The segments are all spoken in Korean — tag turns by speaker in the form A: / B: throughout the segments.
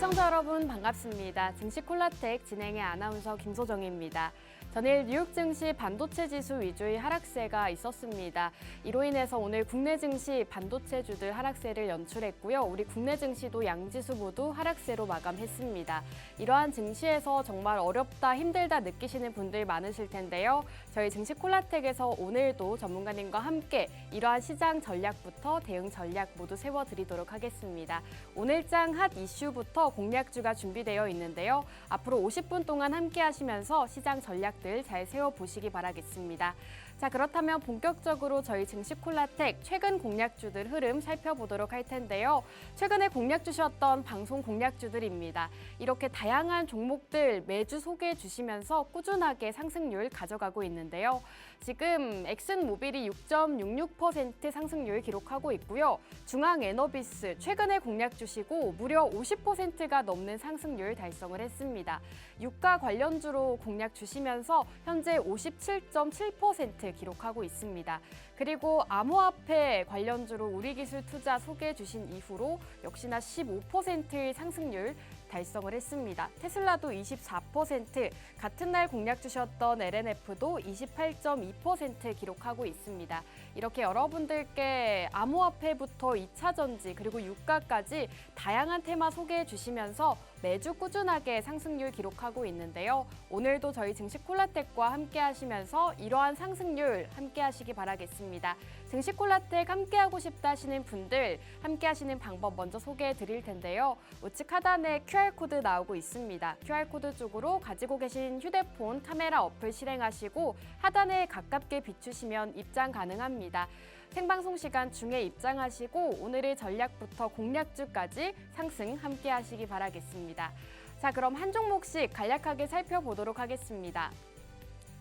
A: 시청자 여러분 반갑습니다. 증시 콜라텍 진행의 아나운서 김소정입니다. 전일 뉴욕 증시 반도체 지수 위주의 하락세가 있었습니다. 이로 인해서 오늘 국내 증시 반도체주들 하락세를 연출했고요. 우리 국내 증시도 양지수 모두 하락세로 마감했습니다. 이러한 증시에서 정말 어렵다, 힘들다 느끼시는 분들 많으실 텐데요. 저희 증시 콜라텍에서 오늘도 전문가님과 함께 이러한 시장 전략부터 대응 전략 모두 세워드리도록 하겠습니다. 오늘장 핫 이슈부터 공략주가 준비되어 있는데요. 앞으로 50분 동안 함께 하시면서 시장 전략들 잘 세워보시기 바라겠습니다. 자, 그렇다면 본격적으로 저희 증시 콜라텍 최근 공략주들 흐름 살펴보도록 할 텐데요. 최근에 공략 주셨던 방송 공략주들입니다. 이렇게 다양한 종목들 매주 소개해 주시면서 꾸준하게 상승률 가져가고 있는데요. 지금 엑슨모빌이 6.66% 상승률 기록하고 있고요. 중앙에너비스 최근에 공략 주시고 무려 50%가 넘는 상승률 달성을 했습니다. 유가 관련주로 공략 주시면서 현재 57.7% 기록하고 있습니다. 그리고 암호화폐 관련주로 우리기술투자 소개해 주신 이후로 역시나 15%의 상승률 달성을 했습니다. 테슬라도 24%, 같은 날 공략 주셨던 LNF도 28.2% 기록하고 있습니다. 이렇게 여러분들께 암호화폐부터 2차 전지 그리고 유가까지 다양한 테마 소개해 주시면서 매주 꾸준하게 상승률 기록하고 있는데요. 오늘도 저희 증시 콜라텍과 함께 하시면서 이러한 상승률 함께 하시기 바라겠습니다. 증시 콜라텍 함께 하고 싶다 하시는 분들 함께 하시는 방법 먼저 소개해 드릴 텐데요. 우측 하단에 QR코드 나오고 있습니다. QR코드 쪽으로 가지고 계신 휴대폰 카메라 어플 실행하시고 하단에 가깝게 비추시면 입장 가능합니다. 생방송 시간 중에 입장하시고 오늘의 전략부터 공략주까지 상승 함께 하시기 바라겠습니다. 자, 그럼 한 종목씩 간략하게 살펴보도록 하겠습니다.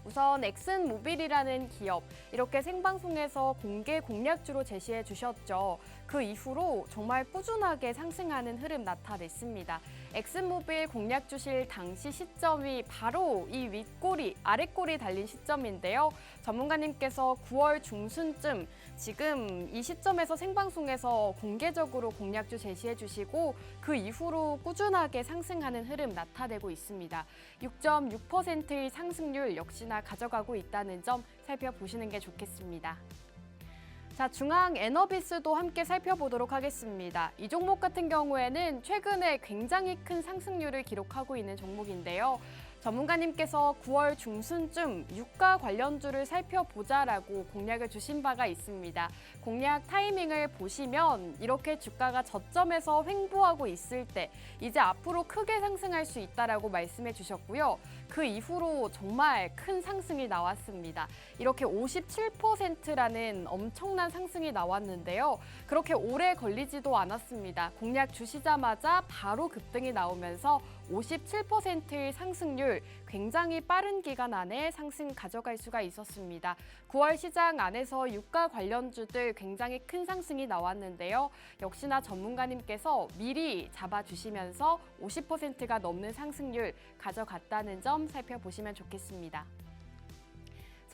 A: 우선 엑슨모빌이라는 기업, 이렇게 생방송에서 공개 공략주로 제시해 주셨죠. 그 이후로 정말 꾸준하게 상승하는 흐름 나타냈습니다. 엑슨모빌 공략 주실 당시 시점이 바로 이 윗꼬리, 아랫꼬리 달린 시점인데요. 전문가님께서 9월 중순쯤 지금 이 시점에서 생방송에서 공개적으로 공략주 제시해 주시고 그 이후로 꾸준하게 상승하는 흐름 나타내고 있습니다. 6.6%의 상승률 역시나 가져가고 있다는 점 살펴보시는 게 좋겠습니다. 자, 중앙에너비스도 함께 살펴보도록 하겠습니다. 이 종목 같은 경우에는 최근에 굉장히 큰 상승률을 기록하고 있는 종목인데요. 전문가님께서 9월 중순쯤 유가 관련주를 살펴보자라고 공략을 주신 바가 있습니다. 공략 타이밍을 보시면 이렇게 주가가 저점에서 횡보하고 있을 때 이제 앞으로 크게 상승할 수 있다라고 말씀해 주셨고요. 그 이후로 정말 큰 상승이 나왔습니다. 이렇게 57%라는 엄청난 상승이 나왔는데요. 그렇게 오래 걸리지도 않았습니다. 공략 주시자마자 바로 급등이 나오면서 57%의 상승률, 굉장히 빠른 기간 안에 상승 가져갈 수가 있었습니다. 9월 시장 안에서 유가 관련주들 굉장히 큰 상승이 나왔는데요. 역시나 전문가님께서 미리 잡아주시면서 50%가 넘는 상승률 가져갔다는 점 살펴보시면 좋겠습니다.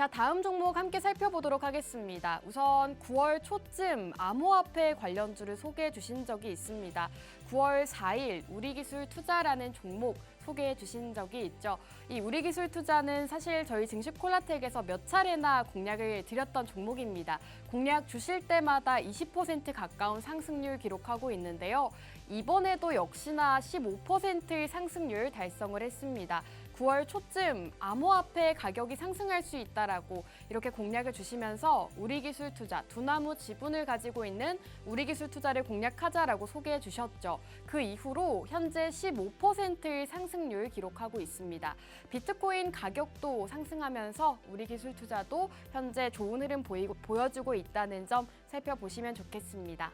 A: 자, 다음 종목 함께 살펴보도록 하겠습니다. 우선 9월 초쯤 암호화폐 관련주를 소개해 주신 적이 있습니다. 9월 4일 우리기술투자라는 종목 소개해 주신 적이 있죠. 이 우리기술투자는 사실 저희 증시 콜라텍에서 몇 차례나 공략을 드렸던 종목입니다. 공략 주실 때마다 20% 가까운 상승률 기록하고 있는데요. 이번에도 역시나 15%의 상승률 달성을 했습니다. 9월 초쯤 암호화폐 가격이 상승할 수 있다라고 이렇게 공략을 주시면서 우리기술투자, 두나무 지분을 가지고 있는 우리기술투자를 공략하자라고 소개해 주셨죠. 그 이후로 현재 15%의 상승률 기록하고 있습니다. 비트코인 가격도 상승하면서 우리기술투자도 현재 좋은 흐름 보여주고 있다는 점 살펴보시면 좋겠습니다.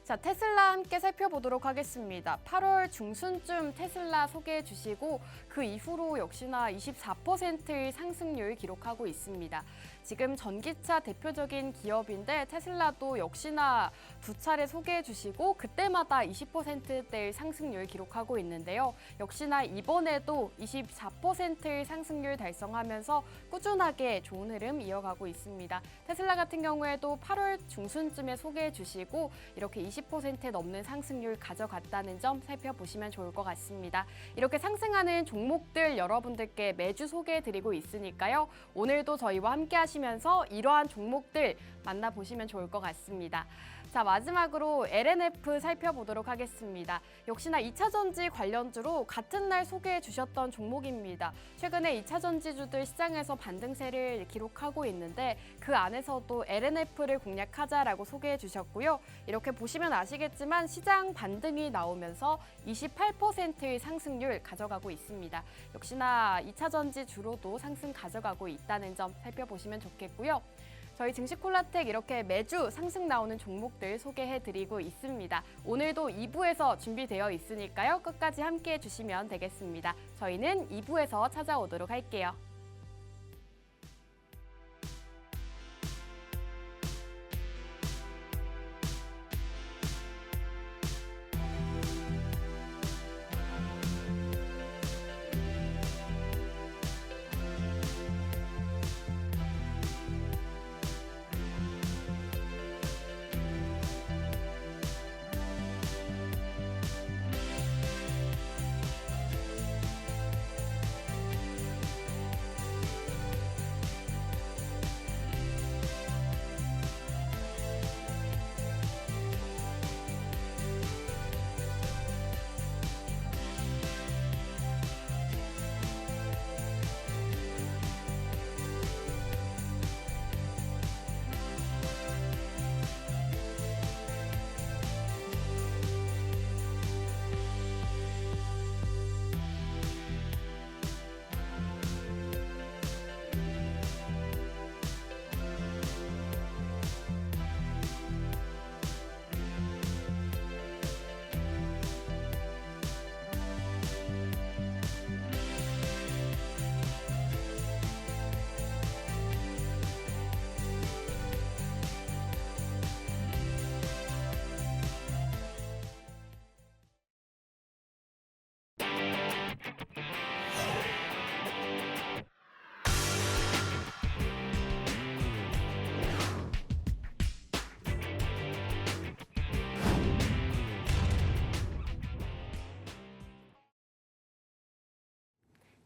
A: 자, 테슬라 함께 살펴보도록 하겠습니다. 8월 중순쯤 테슬라 소개해 주시고 그 이후로 역시나 24%의 상승률 기록하고 있습니다. 지금 전기차 대표적인 기업인데 테슬라도 역시나 두 차례 소개해 주시고 그때마다 20%대의 상승률 기록하고 있는데요. 역시나 이번에도 24%의 상승률 달성하면서 꾸준하게 좋은 흐름 이어가고 있습니다. 테슬라 같은 경우에도 8월 중순쯤에 소개해 주시고 이렇게 20% 넘는 상승률 가져갔다는 점 살펴보시면 좋을 것 같습니다. 이렇게 상승하는 종목들 여러분들께 매주 소개해드리고 있으니까요. 오늘도 저희와 함께 하시면서 이러한 종목들 만나보시면 좋을 것 같습니다. 자, 마지막으로 LNF 살펴보도록 하겠습니다. 역시나 2차전지 관련주로 같은 날 소개해 주셨던 종목입니다. 최근에 2차전지주들 시장에서 반등세를 기록하고 있는데 그 안에서도 LNF를 공략하자라고 소개해 주셨고요. 이렇게 보시면 아시겠지만 시장 반등이 나오면서 28%의 상승률 가져가고 있습니다. 역시나 2차전지주로도 상승 가져가고 있다는 점 살펴보시면 좋겠고요. 저희 증시콜라텍 이렇게 매주 상승 나오는 종목들 소개해드리고 있습니다. 오늘도 2부에서 준비되어 있으니까요. 끝까지 함께해 주시면 되겠습니다. 저희는 2부에서 찾아오도록 할게요.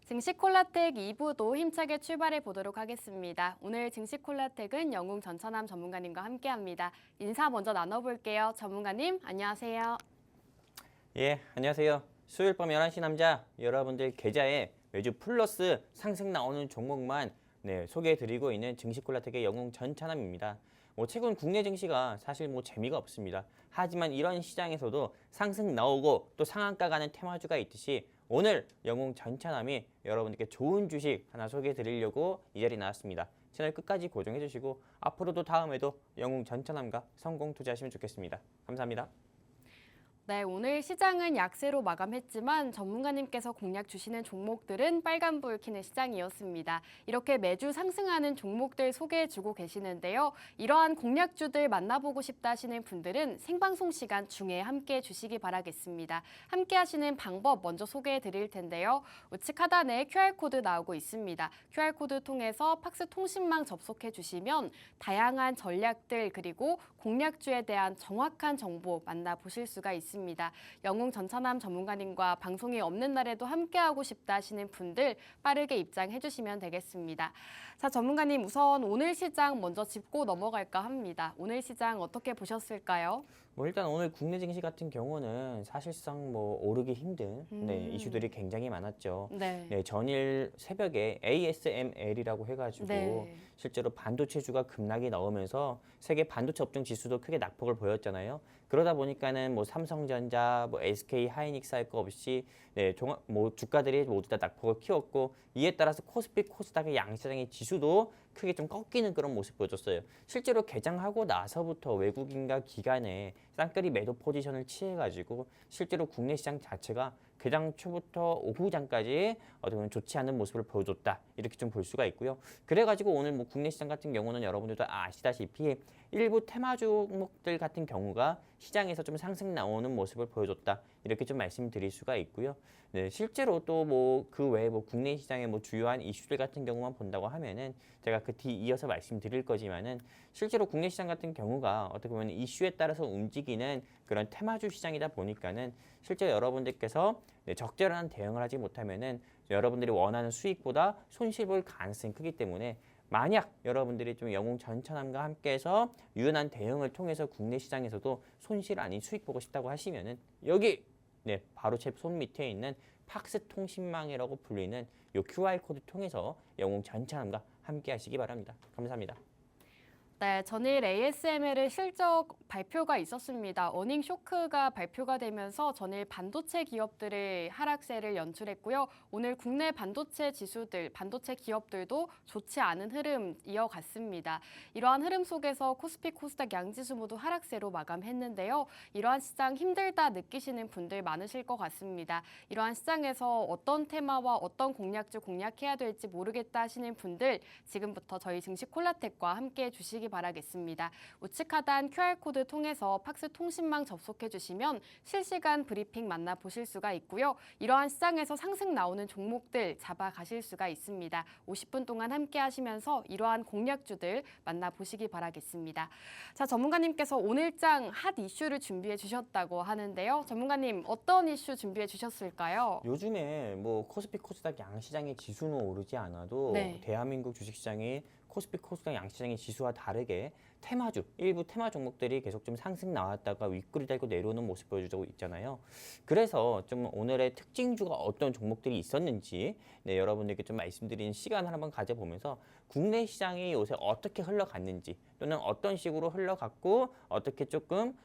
A: 증시콜라텍 2부도 힘차게 출발해 보도록 하겠습니다. 오늘 증시콜라텍은 영웅 전천남 전문가님과 함께합니다. 인사 먼저 나눠볼게요. 전문가님, 안녕하세요.
B: 예, 안녕하세요. 수요일 밤 11시 남자 여러분들 계좌에 매주 플러스 상승 나오는 종목만 소개해드리고 있는 증시콜라텍의 영웅 전찬함입니다. 최근 국내 증시가 사실 재미가 없습니다. 하지만 이런 시장에서도 상승 나오고 또 상한가 가는 테마주가 있듯이 오늘 영웅 전찬함이 여러분들께 좋은 주식 하나 소개해드리려고 이 자리에 나왔습니다. 채널 끝까지 고정해주시고 앞으로도 다음에도 영웅 전찬함과 성공 투자하시면 좋겠습니다. 감사합니다.
A: 네, 오늘 시장은 약세로 마감했지만 전문가님께서 공략 주시는 종목들은 빨간불 켜는 시장이었습니다. 이렇게 매주 상승하는 종목들 소개해주고 계시는데요. 이러한 공략주들 만나보고 싶다 하시는 분들은 생방송 시간 중에 함께해 주시기 바라겠습니다. 함께 하시는 방법 먼저 소개해 드릴 텐데요. 우측 하단에 QR코드 나오고 있습니다. QR코드 통해서 팍스 통신망 접속해 주시면 다양한 전략들 그리고 공략주에 대한 정확한 정보 만나보실 수가 있습니다. 영웅 전찬함 전문가님과 방송이 없는 날에도 함께하고 싶다 하시는 분들 빠르게 입장해 주시면 되겠습니다. 자, 전문가님 우선 오늘 시장 먼저 짚고 넘어갈까 합니다. 오늘 시장 어떻게 보셨을까요?
B: 일단 오늘 국내 증시 같은 경우는 사실상 오르기 힘든 이슈들이 굉장히 많았죠.
A: 네.
B: 전일 새벽에 ASML이라고 해가지고 실제로 반도체주가 급락이 나오면서 세계 반도체 업종 지수도 크게 낙폭을 보였잖아요. 그러다 보니까는 삼성전자, SK 하이닉스 할 거 없이 주가들이 모두 다 낙폭을 키웠고 이에 따라서 코스피, 코스닥의 양시장의 지수도 크게 좀 꺾이는 그런 모습 보여줬어요. 실제로 개장하고 나서부터 외국인과 기관의 쌍끌이 매도 포지션을 취해가지고 실제로 국내 시장 자체가 개장 초부터 오후장까지 어떻게 보면 좋지 않은 모습을 보여줬다. 이렇게 좀 볼 수가 있고요. 그래가지고 오늘 국내 시장 같은 경우는 여러분들도 아시다시피 일부 테마 종목들 같은 경우가 시장에서 좀 상승 나오는 모습을 보여줬다. 이렇게 좀 말씀드릴 수가 있고요. 실제로 또 그 외에 국내 시장의 주요한 이슈들 같은 경우만 본다고 하면은 제가 그 뒤 이어서 말씀드릴 거지만은 실제로 국내 시장 같은 경우가 어떻게 보면 이슈에 따라서 움직이는 그런 테마주 시장이다 보니까는 실제 여러분들께서 적절한 대응을 하지 못하면은 여러분들이 원하는 수익보다 손실 볼 가능성이 크기 때문에 만약 여러분들이 좀 영웅 전천함과 함께해서 유연한 대응을 통해서 국내 시장에서도 손실 아닌 수익 보고 싶다고 하시면은 여기 바로 제 손 밑에 있는 팍스 통신망이라고 불리는 요 QR 코드 통해서 영웅 전천함과 함께 하시기 바랍니다. 감사합니다.
A: 네, 전일 ASML의 실적 발표가 있었습니다. 어닝 쇼크가 발표가 되면서 전일 반도체 기업들의 하락세를 연출했고요. 오늘 국내 반도체 지수들, 반도체 기업들도 좋지 않은 흐름 이어갔습니다. 이러한 흐름 속에서 코스피, 코스닥 양지수 모두 하락세로 마감했는데요. 이러한 시장 힘들다 느끼시는 분들 많으실 것 같습니다. 이러한 시장에서 어떤 테마와 어떤 공략주 공략해야 될지 모르겠다 하시는 분들 지금부터 저희 증시 콜라텍과 함께 해주시기 바라겠습니다. 우측 하단 QR코드 통해서 팍스 통신망 접속해 주시면 실시간 브리핑 만나보실 수가 있고요. 이러한 시장에서 상승 나오는 종목들 잡아가실 수가 있습니다. 50분 동안 함께 하시면서 이러한 공략주들 만나보시기 바라겠습니다. 자, 전문가님께서 오늘장 핫 이슈를 준비해 주셨다고 하는데요. 전문가님 어떤 이슈 준비해 주셨을까요?
B: 요즘에 뭐 코스피 코스닥 양시장의 지수는 오르지 않아도 대한민국 주식시장이 코스피 코스닥 양시장의 지수와 다르게 테마주, 일부 테마 종목들이 계속 좀 상승 나왔다가 윗꼬리 달고 내려오는 모습 보여주고 있잖아요. 그래서 좀 오늘의 특징주가 어떤 종목들이 있었는지 여러분들께 좀 말씀드리는 시간을 한번 가져보면서 국내 시장이 요새 어떻게 흘러갔는지 또는 어떤 식으로 흘러갔고 어떻게 조금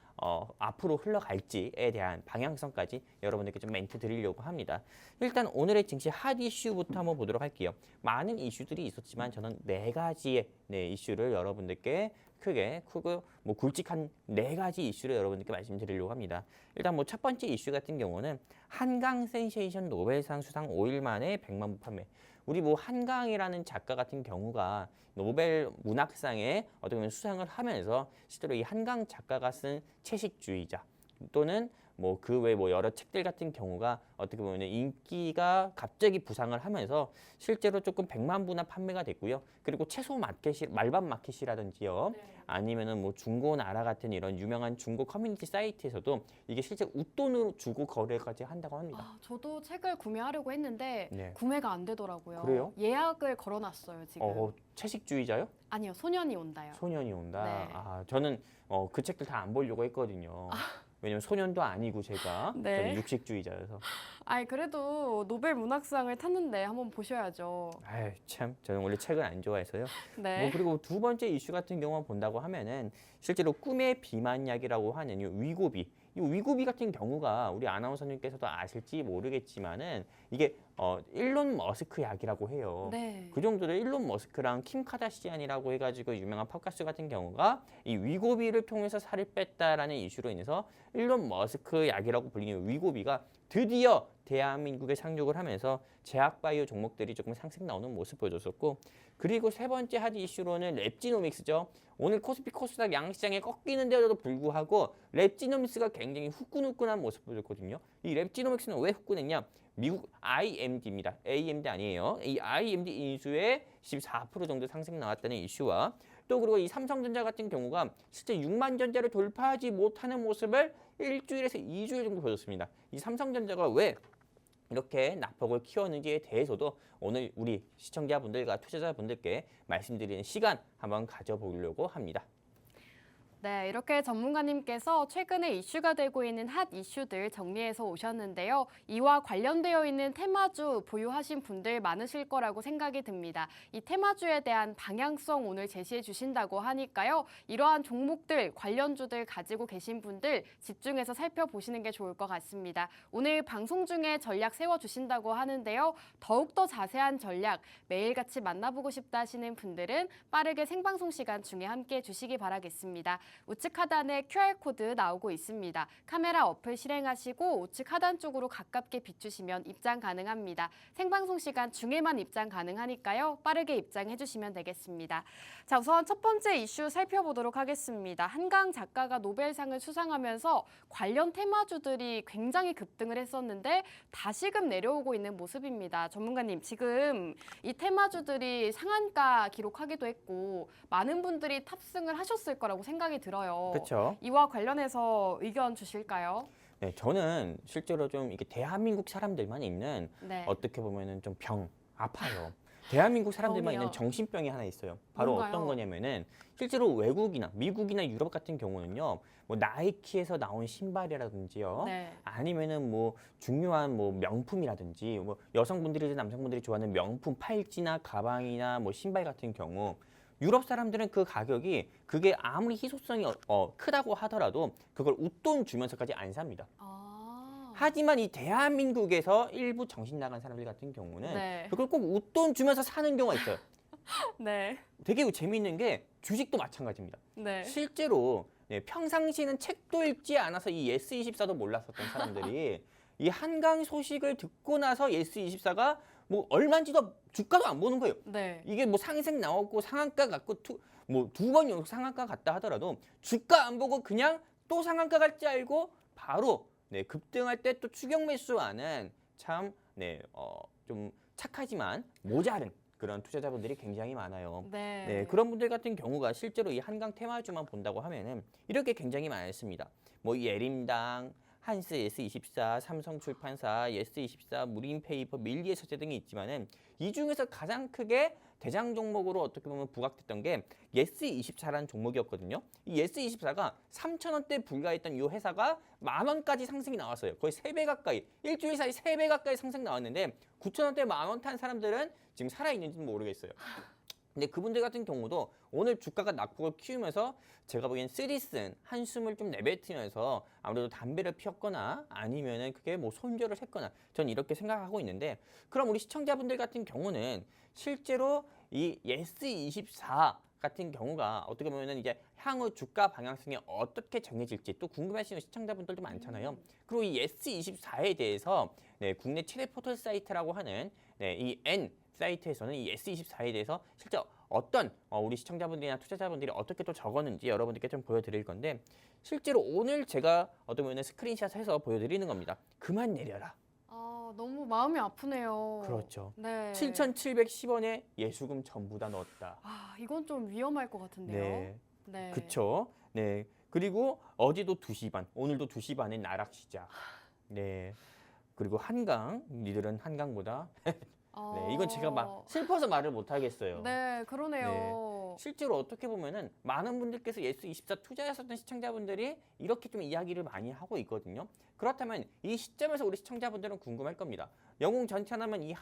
B: 앞으로 흘러갈지에 대한 방향성까지 여러분들께 좀 멘트 드리려고 합니다. 일단 오늘의 증시 핫 이슈부터 한번 보도록 할게요. 많은 이슈들이 있었지만 저는 4가지의 이슈를 여러분들께 크고 뭐 굵직한 4가지 이슈를 여러분들께 말씀드리려고 합니다. 일단 뭐 첫 번째 이슈 같은 경우는 한강 센세이션 노벨상 수상 5일 만에 100만 부 판매. 우리 뭐 한강이라는 작가 같은 경우가 노벨 문학상에 어떻게 보면 수상을 하면서 실제로 이 한강 작가가 쓴 채식주의자 또는 뭐 그 외 뭐 여러 책들 같은 경우가 어떻게 보면 인기가 갑자기 부상을 하면서 실제로 조금 100만 부나 판매가 됐고요. 그리고 채소 마켓이 말밤 마켓이라든지요. 아니면은 뭐 중고나라 같은 이런 유명한 중고 커뮤니티 사이트에서도 이게 실제 웃돈으로 주고 거래까지 한다고 합니다.
A: 저도 책을 구매하려고 했는데 구매가 안 되더라고요.
B: 그래요?
A: 예약을 걸어놨어요, 지금.
B: 채식주의자요?
A: 아니요, 소년이 온다요.
B: 소년이 온다. 저는 그 책들 다 안 보려고 했거든요. 왜냐면 소년도 아니고 제가 저는 육식주의자여서.
A: 그래도 노벨 문학상을 탔는데 한번 보셔야죠.
B: 참 저는 원래 책을 안 좋아해서요.
A: 네.
B: 그리고 두 번째 이슈 같은 경우 본다고 하면은 실제로 꿈의 비만약이라고 하는 이 위고비. 이 위고비 같은 경우가 우리 아나운서님께서도 아실지 모르겠지만은 이게 일론 머스크 약이라고 해요. 그 정도로 일론 머스크랑 킴 카다시안이라고 해가지고 유명한 팝 가수 같은 경우가 이 위고비를 통해서 살을 뺐다라는 이슈로 인해서 일론 머스크 약이라고 불리는 위고비가 드디어 대한민국에 상륙을 하면서 제약바이오 종목들이 조금 상승 나오는 모습 보여줬었고, 그리고 세 번째 핫 이슈로는 랩지노믹스죠. 오늘 코스피 코스닥 양시장에 꺾이는데도 불구하고 랩지노믹스가 굉장히 후끈후끈한 모습 보여줬거든요. 이 랩지노믹스는 왜 후끈했냐? 미국 IMD입니다. AMD 아니에요. 이 IMD 인수에 14% 정도 상승 나왔다는 이슈와 또 그리고 이 삼성전자 같은 경우가 실제 6만 전자를 돌파하지 못하는 모습을 일주일에서 2주일 정도 보여줬습니다. 이 삼성전자가 왜 이렇게 낙폭을 키웠는지에 대해서도 오늘 우리 시청자분들과 투자자분들께 말씀드리는 시간 한번 가져보려고 합니다.
A: 네, 이렇게 전문가님께서 최근에 이슈가 되고 있는 핫 이슈들 정리해서 오셨는데요. 이와 관련되어 있는 테마주 보유하신 분들 많으실 거라고 생각이 듭니다. 이 테마주에 대한 방향성 오늘 제시해 주신다고 하니까요. 이러한 종목들, 관련주들 가지고 계신 분들 집중해서 살펴보시는 게 좋을 것 같습니다. 오늘 방송 중에 전략 세워주신다고 하는데요. 더욱더 자세한 전략 매일같이 만나보고 싶다 하시는 분들은 빠르게 생방송 시간 중에 함께해 주시기 바라겠습니다. 우측 하단에 QR코드 나오고 있습니다. 카메라 어플 실행하시고 우측 하단 쪽으로 가깝게 비추시면 입장 가능합니다. 생방송 시간 중에만 입장 가능하니까요. 빠르게 입장해 주시면 되겠습니다. 자, 우선 첫 번째 이슈 살펴보도록 하겠습니다. 한강 작가가 노벨상을 수상하면서 관련 테마주들이 굉장히 급등을 했었는데 다시금 내려오고 있는 모습입니다. 전문가님, 지금 이 테마주들이 상한가 기록하기도 했고 많은 분들이 탑승을 하셨을 거라고 생각이 생각이 들어요.
B: 그렇죠.
A: 이와 관련해서 의견 주실까요?
B: 네, 저는 실제로 좀 이게 대한민국 사람들만 있는
A: 네.
B: 어떻게 보면은 좀 아파요. 대한민국 사람들만
A: 병이요?
B: 있는 정신병이 하나 있어요. 바로
A: 뭔가요?
B: 어떤 거냐면은 실제로 외국이나 미국이나 유럽 같은 경우는요. 뭐 나이키에서 나온 신발이라든지요.
A: 네.
B: 아니면은 뭐 중요한 뭐 명품이라든지 뭐 여성분들이든 남성분들이 좋아하는 명품 팔찌나 가방이나 뭐 신발 같은 경우 유럽 사람들은 그 가격이 그게 아무리 희소성이 크다고 하더라도 그걸 웃돈 주면서까지 안 삽니다.
A: 아.
B: 하지만 이 대한민국에서 일부 정신 나간 사람들 같은 경우는
A: 네.
B: 그걸 꼭 웃돈 주면서 사는 경우가 있어요.
A: 네.
B: 되게 재미있는 게 주식도 마찬가지입니다.
A: 네.
B: 실제로 평상시는 책도 읽지 않아서 이 예스24도 몰랐었던 사람들이 이 한강 소식을 듣고 나서 예스24가 뭐 얼마인지도 주가도 안 보는 거예요.
A: 네.
B: 이게 뭐 상생 나왔고 상한가 갔고 뭐 두 번 연속 상한가 갔다 하더라도 주가 안 보고 그냥 또 상한가 갈지 알고 바로 급등할 때 또 추격 매수하는 참 좀 착하지만 모자른 그런 투자자분들이 굉장히 많아요.
A: 네.
B: 그런 분들 같은 경우가 실제로 이 한강 테마주만 본다고 하면은 이렇게 굉장히 많습니다. 뭐 예림당, 한스 예스24, 삼성출판사, 예스24, 무림페이퍼, 밀리에서재 등이 있지만은 이 중에서 가장 크게 대장 종목으로 어떻게 보면 부각됐던 게 예스24라는 종목이었거든요. 이 예스24가 3,000원대 불과했던 이 회사가 10,000원까지 상승이 나왔어요. 거의 3배 가까이, 일주일 사이 3배 가까이 상승 나왔는데 9,000원대 10,000원 탄 사람들은 지금 살아있는지는 모르겠어요. 근데 그분들 같은 경우도 오늘 주가가 낙폭을 키우면서 제가 보기엔 쓰리쓴 한숨을 좀 내뱉으면서 아무래도 담배를 피웠거나 아니면은 그게 뭐 손절을 했거나 전 이렇게 생각하고 있는데 그럼 우리 시청자분들 같은 경우는 실제로 이 예스24 같은 경우가 어떻게 보면은 이제 향후 주가 방향성이 어떻게 정해질지 또 궁금하시는 시청자분들도 많잖아요. 그리고 이 예스24에 대해서 국내 최대 포털 사이트라고 하는 이 N 사이트에서는 이 S24에 대해서 실제 어떤 우리 시청자분들이나 투자자분들이 어떻게 또 적었는지 여러분들께 좀 보여드릴 건데 실제로 오늘 제가 어떤 면에 스크린샷해서 보여드리는 겁니다. 그만 내려라.
A: 아, 너무 마음이 아프네요.
B: 그렇죠.
A: 네.
B: 7,710원에 예수금 전부 다 넣었다.
A: 아, 이건 좀 위험할 것 같은데요.
B: 네,
A: 네.
B: 그쵸. 네, 그리고 어제도 2시 반, 오늘도 2시 반에 나락 시작. 네, 그리고 한강, 니들은 한강보다 이건 제가 막 슬퍼서 말을 못 하겠어요.
A: 네, 그러네요.
B: 실제로 어떻게 보면은 많은 분들께서 예스24 투자하셨던 시청자분들이 이렇게 좀 이야기를 많이 하고 있거든요. 그렇다면 이 시점에서 우리 시청자분들은 궁금할 겁니다. 영웅 전체하면 이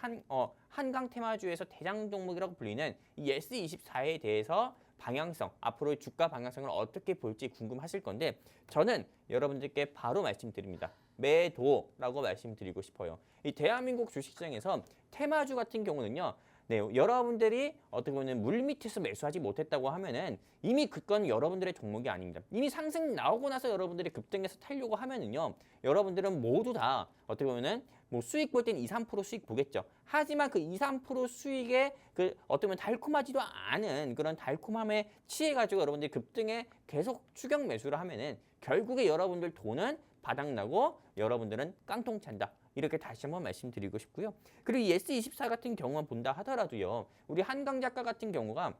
B: 한강 테마주에서 대장 종목이라고 불리는 이 예스24에 대해서 방향성, 앞으로의 주가 방향성을 어떻게 볼지 궁금하실 건데 저는 여러분들께 바로 말씀드립니다. 매도라고 말씀드리고 싶어요. 이 대한민국 주식시장에서 테마주 같은 경우는요. 여러분들이 어떻게 보면 물 밑에서 매수하지 못했다고 하면은 이미 그건 여러분들의 종목이 아닙니다. 이미 상승 나오고 나서 여러분들이 급등해서 타려고 하면은요. 여러분들은 모두 다 어떻게 보면은 뭐 수익 볼 땐 2, 3% 수익 보겠죠. 하지만 그 2, 3% 수익에 그 어떻게 보면 달콤하지도 않은 그런 달콤함에 취해가지고 여러분들이 급등에 계속 추격 매수를 하면은 결국에 여러분들 돈은 바닥나고 여러분들은 깡통 찬다. 이렇게 다시 한번 말씀드리고 싶고요. 그리고 이 예스24 같은 경우만 본다 하더라도요. 우리 한강 작가 같은 경우가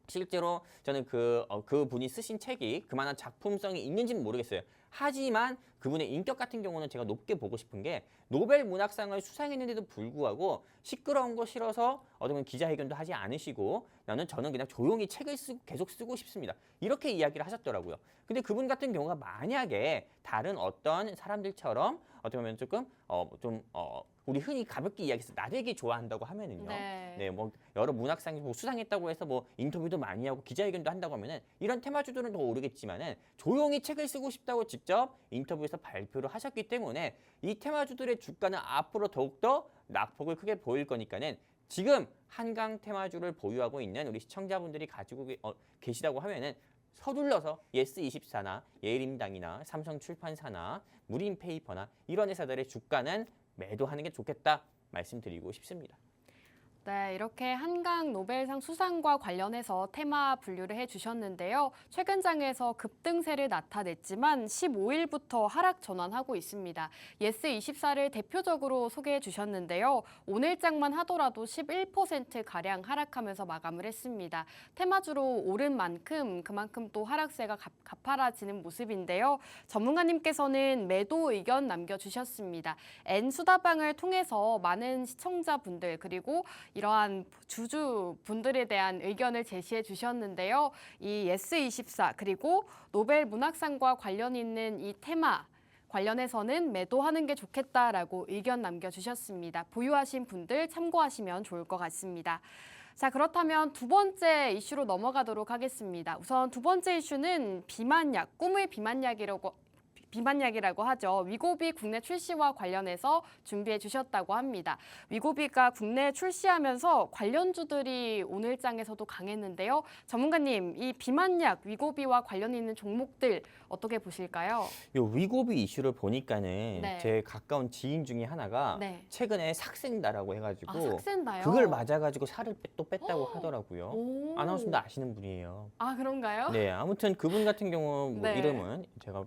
B: 실제로 저는 그분이 쓰신 책이 그만한 작품성이 있는지는 모르겠어요. 하지만 그분의 인격 같은 경우는 제가 높게 보고 싶은 게 노벨 문학상을 수상했는데도 불구하고 시끄러운 거 싫어서 어떤 기자회견도 하지 않으시고 저는 그냥 조용히 책을 계속 쓰고 싶습니다. 이렇게 이야기를 하셨더라고요. 근데 그분 같은 경우가 만약에 다른 어떤 사람들처럼 어떻게 보면 조금 우리 흔히 가볍게 이야기해서 나대기 좋아한다고 하면은요. 뭐 여러 문학상 뭐 수상했다고 해서 뭐 인터뷰도 많이 하고 기자회견도 한다고 하면은 이런 테마주들은 더 오르겠지만은 조용히 책을 쓰고 싶다고 직접 인터뷰에서 발표를 하셨기 때문에 이 테마주들의 주가는 앞으로 더욱더 낙폭을 크게 보일 거니까는 지금 한강 테마주를 보유하고 있는 우리 시청자분들이 가지고 계시다고 하면은 서둘러서 예스24나 예림당이나 삼성출판사나 무림페이퍼나 이런 회사들의 주가는 매도하는 게 좋겠다 말씀드리고 싶습니다.
A: 네, 이렇게 한강 노벨상 수상과 관련해서 테마 분류를 해주셨는데요. 최근 장에서 급등세를 나타냈지만 15일부터 하락 전환하고 있습니다. 예스24를 대표적으로 소개해 주셨는데요. 오늘 장만 하더라도 11%가량 하락하면서 마감을 했습니다. 테마주로 오른 만큼 그만큼 또 하락세가 가파라지는 모습인데요. 전문가님께서는 매도 의견 남겨주셨습니다. N수다방을 통해서 많은 시청자분들 그리고 이러한 주주분들에 대한 의견을 제시해 주셨는데요. 이 예스24 그리고 노벨 문학상과 관련 있는 이 테마 관련해서는 매도하는 게 좋겠다라고 의견 남겨주셨습니다. 보유하신 분들 참고하시면 좋을 것 같습니다. 자, 그렇다면 두 번째 이슈로 넘어가도록 하겠습니다. 우선 두 번째 이슈는 비만약, 꿈의 비만약이라고 하죠. 위고비 국내 출시와 관련해서 준비해 주셨다고 합니다. 위고비가 국내 출시하면서 관련주들이 오늘 장에서도 강했는데요. 전문가님, 이 비만약 위고비와 관련 있는 종목들 어떻게 보실까요?
B: 요 위고비 이슈를 보니까는
A: 네.
B: 제 가까운 지인 중에 하나가
A: 네.
B: 최근에 삭센다라고 해가지고
A: 아, 삭센다요?
B: 그걸 맞아가지고 살을 또 뺐다고 하더라고요.
A: 오.
B: 아나운서도 아시는 분이에요.
A: 아, 그런가요?
B: 네, 아무튼 그분 같은 경우 뭐
A: 네.
B: 이름은 제가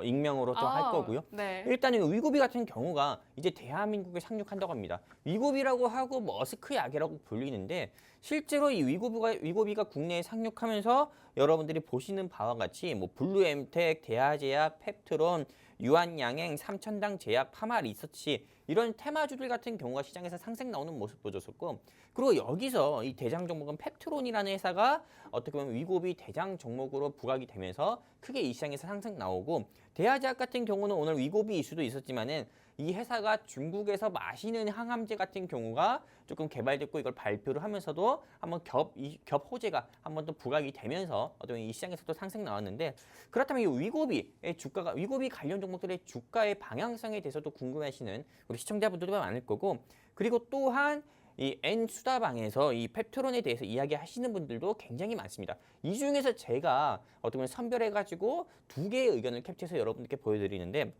B: 익명으로 좀 할 거고요.
A: 네.
B: 일단은 위고비 같은 경우가 이제 대한민국에 상륙한다고 합니다. 위고비라고 하고 머스크 약이라고 불리는데 실제로 이 위고비가 국내에 상륙하면서 여러분들이 보시는 바와 같이 뭐 블루엠텍, 대하제약, 펩트론, 유한양행, 삼천당 제약, 파마 리서치 이런 테마주들 같은 경우가 시장에서 상승 나오는 모습 보여줬었고 그리고 여기서 이 대장 종목은 펩트론이라는 회사가 어떻게 보면 위고비 대장 종목으로 부각이 되면서 크게 이 시장에서 상승 나오고 대하제약 같은 경우는 오늘 위고비 이슈도 있었지만은 이 회사가 중국에서 마시는 항암제 같은 경우가 조금 개발됐고 이걸 발표를 하면서도 한번 겹 호재가 한번 또 부각이 되면서 어떤 이 시장에서 또 상승 나왔는데 그렇다면 이 위고비의 주가가 위고비 관련 종목들의 주가의 방향성에 대해서도 궁금해하시는 우리 시청자분들도 많을 거고 그리고 또한 이 N수다방에서 이 펩트론에 대해서 이야기하시는 분들도 굉장히 많습니다. 이 중에서 제가 어떻게 보면 선별해가지고 두 개의 의견을 캡처해서 여러분들께 보여드리는데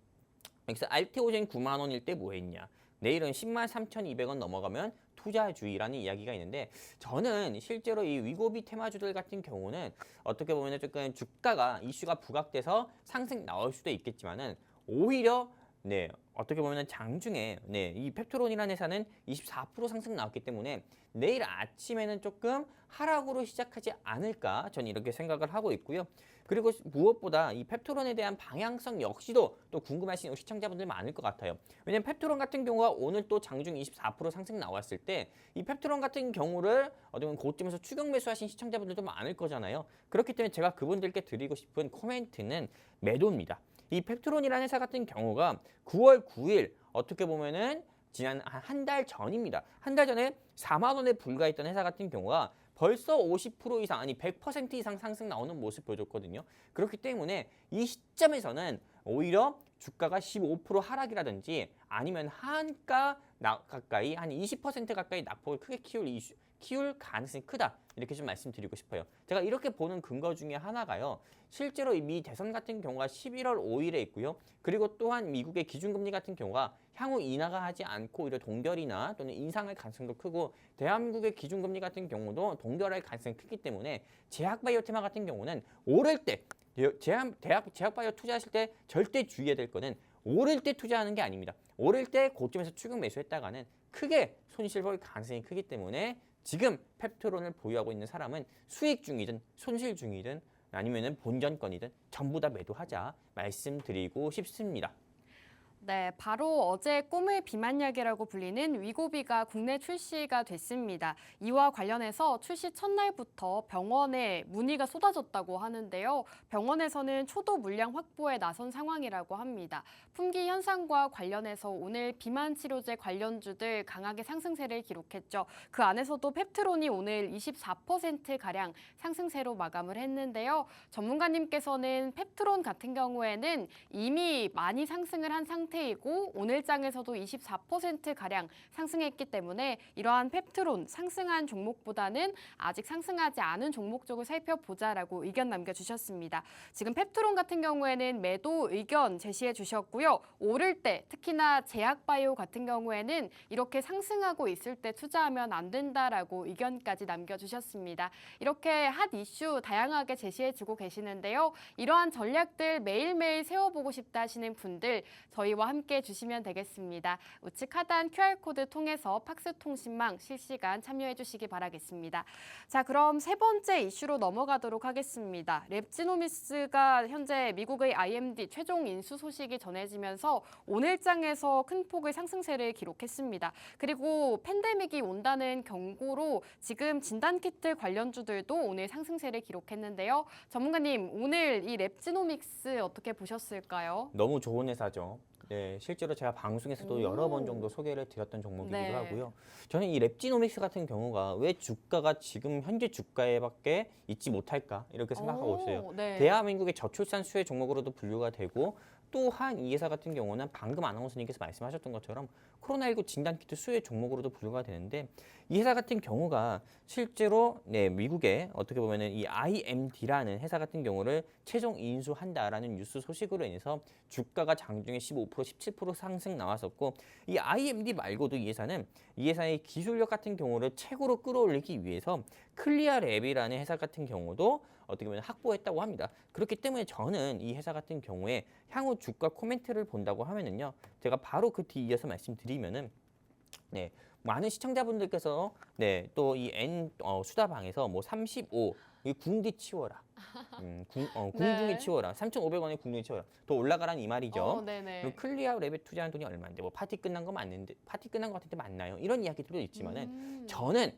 B: 여기서 알테오젠 9만 원일 때 뭐 했냐? 내일은 10만 3,200원 넘어가면 투자주의라는 이야기가 있는데 저는 실제로 이 위고비 테마주들 같은 경우는 어떻게 보면 조금 주가가 이슈가 부각돼서 상승 나올 수도 있겠지만은 오히려 네 어떻게 보면 장중에 이 펩트론이라는 회사는 24% 상승 나왔기 때문에 내일 아침에는 조금 하락으로 시작하지 않을까 저는 이렇게 생각을 하고 있고요. 그리고 무엇보다 이 펩트론에 대한 방향성 역시도 또 궁금하신 시청자분들 많을 것 같아요. 왜냐면 펩트론 같은 경우가 오늘 또 장중 24% 상승 나왔을 때 이 펩트론 같은 경우를 어떻게 보면 고점에서 추격 매수하신 시청자분들도 많을 거잖아요. 그렇기 때문에 제가 그분들께 드리고 싶은 코멘트는 매도입니다. 이 펩트론이라는 회사 같은 경우가 9월 9일 어떻게 보면은 지난 한 달 전입니다. 한 달 전에 4만 원에 불과했던 회사 같은 경우가 벌써 50% 이상 아니 100% 이상 상승 나오는 모습 보여줬거든요. 그렇기 때문에 이 시점에서는 오히려 주가가 15% 하락이라든지 아니면 한가 가까이 한 20% 가까이 낙폭을 크게 키울 가능성이 크다. 이렇게 좀 말씀드리고 싶어요. 제가 이렇게 보는 근거 중에 하나가요. 실제로 미 대선 같은 경우가 11월 5일에 있고요. 그리고 또한 미국의 기준금리 같은 경우가 향후 인하가 하지 않고 오히려 동결이나 또는 인상할 가능성도 크고 대한민국의 기준금리 같은 경우도 동결할 가능성이 크기 때문에 제약바이오 테마 같은 경우는 오를 때 제약바이오 투자하실 때 절대 주의해야 될 거는 오를 때 투자하는 게 아닙니다. 오를 때 고점에서 추격 매수했다가는 크게 손실 볼 가능성이 크기 때문에 지금 펩트론을 보유하고 있는 사람은 수익 중이든 손실 중이든 아니면은 본전권이든 전부 다 매도하자 말씀드리고 싶습니다.
A: 네, 바로 어제 꿈의 비만약이라고 불리는 위고비가 국내 출시가 됐습니다. 이와 관련해서 출시 첫날부터 병원에 문의가 쏟아졌다고 하는데요. 병원에서는 초도 물량 확보에 나선 상황이라고 합니다. 품귀 현상과 관련해서 오늘 비만 치료제 관련주들 강하게 상승세를 기록했죠. 그 안에서도 펩트론이 오늘 24%가량 상승세로 마감을 했는데요. 전문가님께서는 펩트론 같은 경우에는 이미 많이 상승을 한 상태 상태이고 오늘 장에서도 24%가량 상승했기 때문에 이러한 펩트론 상승한 종목보다는 아직 상승하지 않은 종목 쪽을 살펴보자라고 의견 남겨주셨습니다. 지금 펩트론 같은 경우에는 매도 의견 제시해 주셨고요. 오를 때 특히나 제약바이오 같은 경우에는 이렇게 상승하고 있을 때 투자하면 안 된다라고 의견까지 남겨주셨습니다. 이렇게 핫 이슈 다양하게 제시해주고 계시는데요. 이러한 전략들 매일매일 세워보고 싶다 하시는 분들 저희와 함께 해주시면 되겠습니다. 우측 하단 QR코드 통해서 팍스통신망 실시간 참여해주시기 바라겠습니다. 자, 그럼 세 번째 이슈로 넘어가도록 하겠습니다. 랩지노믹스가 현재 미국의 IMD 최종 인수 소식이 전해지면서 오늘장에서 큰 폭의 상승세를 기록했습니다. 그리고 팬데믹이 온다는 경고로 지금 진단키트 관련주들도 오늘 상승세를 기록했는데요. 전문가님, 오늘 이 랩지노믹스 어떻게 보셨을까요?
B: 너무 좋은 회사죠. 네, 실제로 제가 방송에서도 여러 번 정도 소개를 드렸던 종목이기도
A: 네.
B: 하고요. 저는 이 랩지노믹스 같은 경우가 왜 주가가 지금 현재 주가에밖에 있지 못할까 이렇게 생각하고 있어요.
A: 네.
B: 대한민국의 저출산 수혜 종목으로도 분류가 되고 또한 이 회사 같은 경우는 방금 아나운서님께서 말씀하셨던 것처럼 코로나19 진단키트 수혜 종목으로도 분류가 되는데 이 회사 같은 경우가 실제로 미국의 어떻게 보면은 이 IMD라는 회사 같은 경우를 최종 인수한다라는 뉴스 소식으로 인해서 주가가 장중에 15%, 17% 상승 나왔었고 이 IMD 말고도 이 회사는 이 회사의 기술력 같은 경우를 최고로 끌어올리기 위해서 클리어랩이라는 회사 같은 경우도 어떻게 보면 확보했다고 합니다. 그렇기 때문에 저는 이 회사 같은 경우에 향후 주가 코멘트를 본다고 하면은요, 제가 바로 그 뒤 이어서 말씀드리면은 많은 시청자분들께서 또 이 수다방에서 뭐 35, 이 궁디 치워라, 궁중이 치워라, 3,500원에 궁중이 치워라, 더 올라가라는 이 말이죠. 그리고 클리어 랩에 투자한 돈이 얼마인데 뭐 파티 끝난 거 맞는데 파티 끝난 거 같은데 맞나요? 이런 이야기들도 있지만은 저는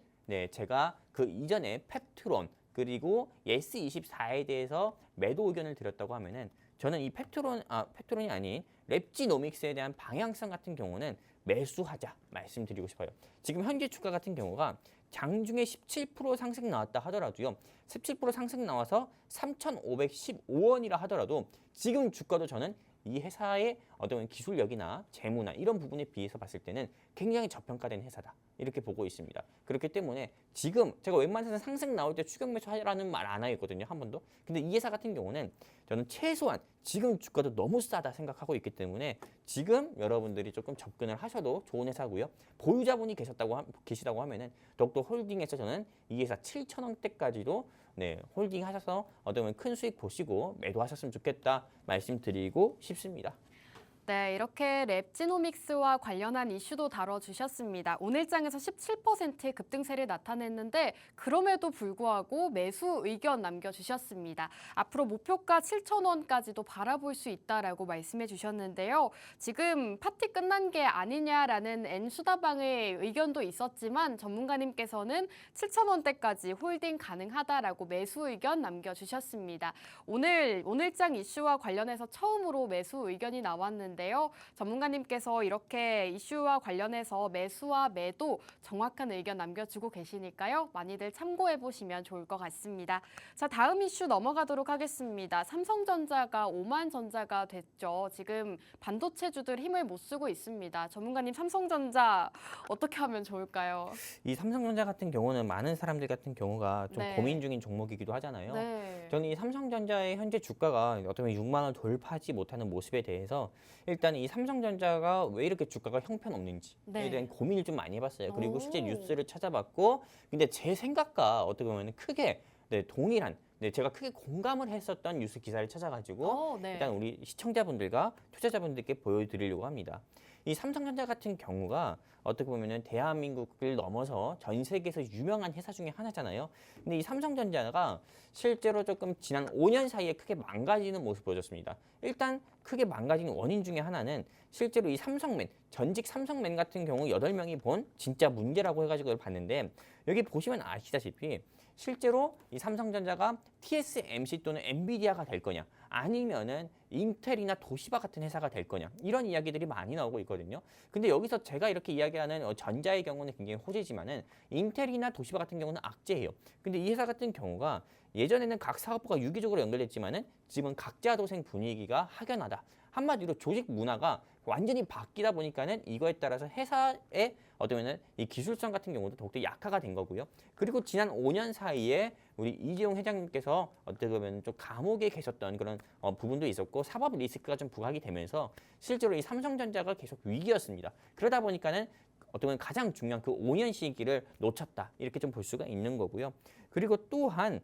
B: 제가 그 이전에 펩트론 그리고 예스24에 대해서 매도 의견을 드렸다고 하면은 저는 이 펩트론이 아닌 랩지노믹스에 대한 방향성 같은 경우는 매수하자 말씀드리고 싶어요. 지금 현재 주가 같은 경우가 장중에 17% 상승 나왔다 하더라도요. 17% 상승 나와서 3,515원이라 하더라도 지금 주가도 저는 이 회사의 어떤 기술력이나 재무나 이런 부분에 비해서 봤을 때는 굉장히 저평가된 회사다. 이렇게 보고 있습니다. 그렇기 때문에 지금 제가 웬만해서 상승 나올 때 추격 매수하라는 말 안 하겠거든요. 한 번도. 근데 이 회사 같은 경우는 저는 최소한 지금 주가도 너무 싸다 생각하고 있기 때문에 지금 여러분들이 조금 접근을 하셔도 좋은 회사고요. 보유자분이 계시다고 하면은 더욱더 홀딩해서 저는 이 회사 7,000원대까지도 홀딩 하셔서 어떤 큰 수익 보시고 매도하셨으면 좋겠다 말씀드리고 싶습니다.
A: 네, 이렇게 랩지노믹스와 관련한 이슈도 다뤄주셨습니다. 오늘장에서 17% 급등세를 나타냈는데 그럼에도 불구하고 매수 의견 남겨주셨습니다. 앞으로 목표가 7,000원까지도 바라볼 수 있다라고 말씀해 주셨는데요. 지금 파티 끝난 게 아니냐라는 N수다방의 의견도 있었지만 전문가님께서는 7,000원대까지 홀딩 가능하다라고 매수 의견 남겨주셨습니다. 오늘장 이슈와 관련해서 처음으로 매수 의견이 나왔는데 전문가님께서 이렇게 이슈와 관련해서 매수와 매도 정확한 의견 남겨주고 계시니까요. 많이들 참고해보시면 좋을 것 같습니다. 자, 다음 이슈 넘어가도록 하겠습니다. 삼성전자가 오만전자가 됐죠. 지금 반도체주들 힘을 못 쓰고 있습니다. 전문가님, 삼성전자 어떻게 하면 좋을까요?
B: 이 삼성전자 같은 경우는 많은 사람들 같은 경우가 좀 고민 중인 종목이기도 하잖아요. 저는 이 삼성전자의 현재 주가가 어떻게 보면 6만 원 돌파하지 못하는 모습에 대해서 일단 이 삼성전자가 왜 이렇게 주가가 형편없는지에 대한 고민을 좀 많이 해봤어요. 그리고 실제 뉴스를 찾아봤고, 근데 제 생각과 어떻게 보면 크게 동일한, 제가 크게 공감을 했었던 뉴스 기사를 찾아가지고 일단 우리 시청자분들과 투자자분들께 보여드리려고 합니다. 이 삼성전자 같은 경우가 어떻게 보면은 대한민국을 넘어서 전 세계에서 유명한 회사 중에 하나잖아요. 근데 이 삼성전자가 실제로 조금 지난 5년 사이에 크게 망가지는 모습을 보여줬습니다. 일단 크게 망가지는 원인 중에 하나는 실제로 이 전직 삼성맨 같은 경우 8명이 본 진짜 문제라고 해가지고 봤는데 여기 보시면 아시다시피 실제로 이 삼성전자가 TSMC 또는 엔비디아가 될 거냐 아니면은 인텔이나 도시바 같은 회사가 될 거냐 이런 이야기들이 많이 나오고 있거든요. 근데 여기서 제가 이렇게 이야기하는 전자의 경우는 굉장히 호재지만은 인텔이나 도시바 같은 경우는 악재예요. 근데 이 회사 같은 경우가 예전에는 각 사업부가 유기적으로 연결됐지만은 지금은 각자 도생 분위기가 확연하다. 한마디로 조직 문화가 완전히 바뀌다 보니까는 이거에 따라서 회사의 어쩌면은 이 기술성 같은 경우도 더욱더 약화가 된 거고요. 그리고 지난 5년 사이에 우리 이재용 회장님께서 어떻게 보면 좀 감옥에 계셨던 그런 부분도 있었고 사법 리스크가 좀 부각이 되면서 실제로 이 삼성전자가 계속 위기였습니다. 그러다 보니까는 어떻게 보면 가장 중요한 그 5년 시기를 놓쳤다 이렇게 좀 볼 수가 있는 거고요. 그리고 또한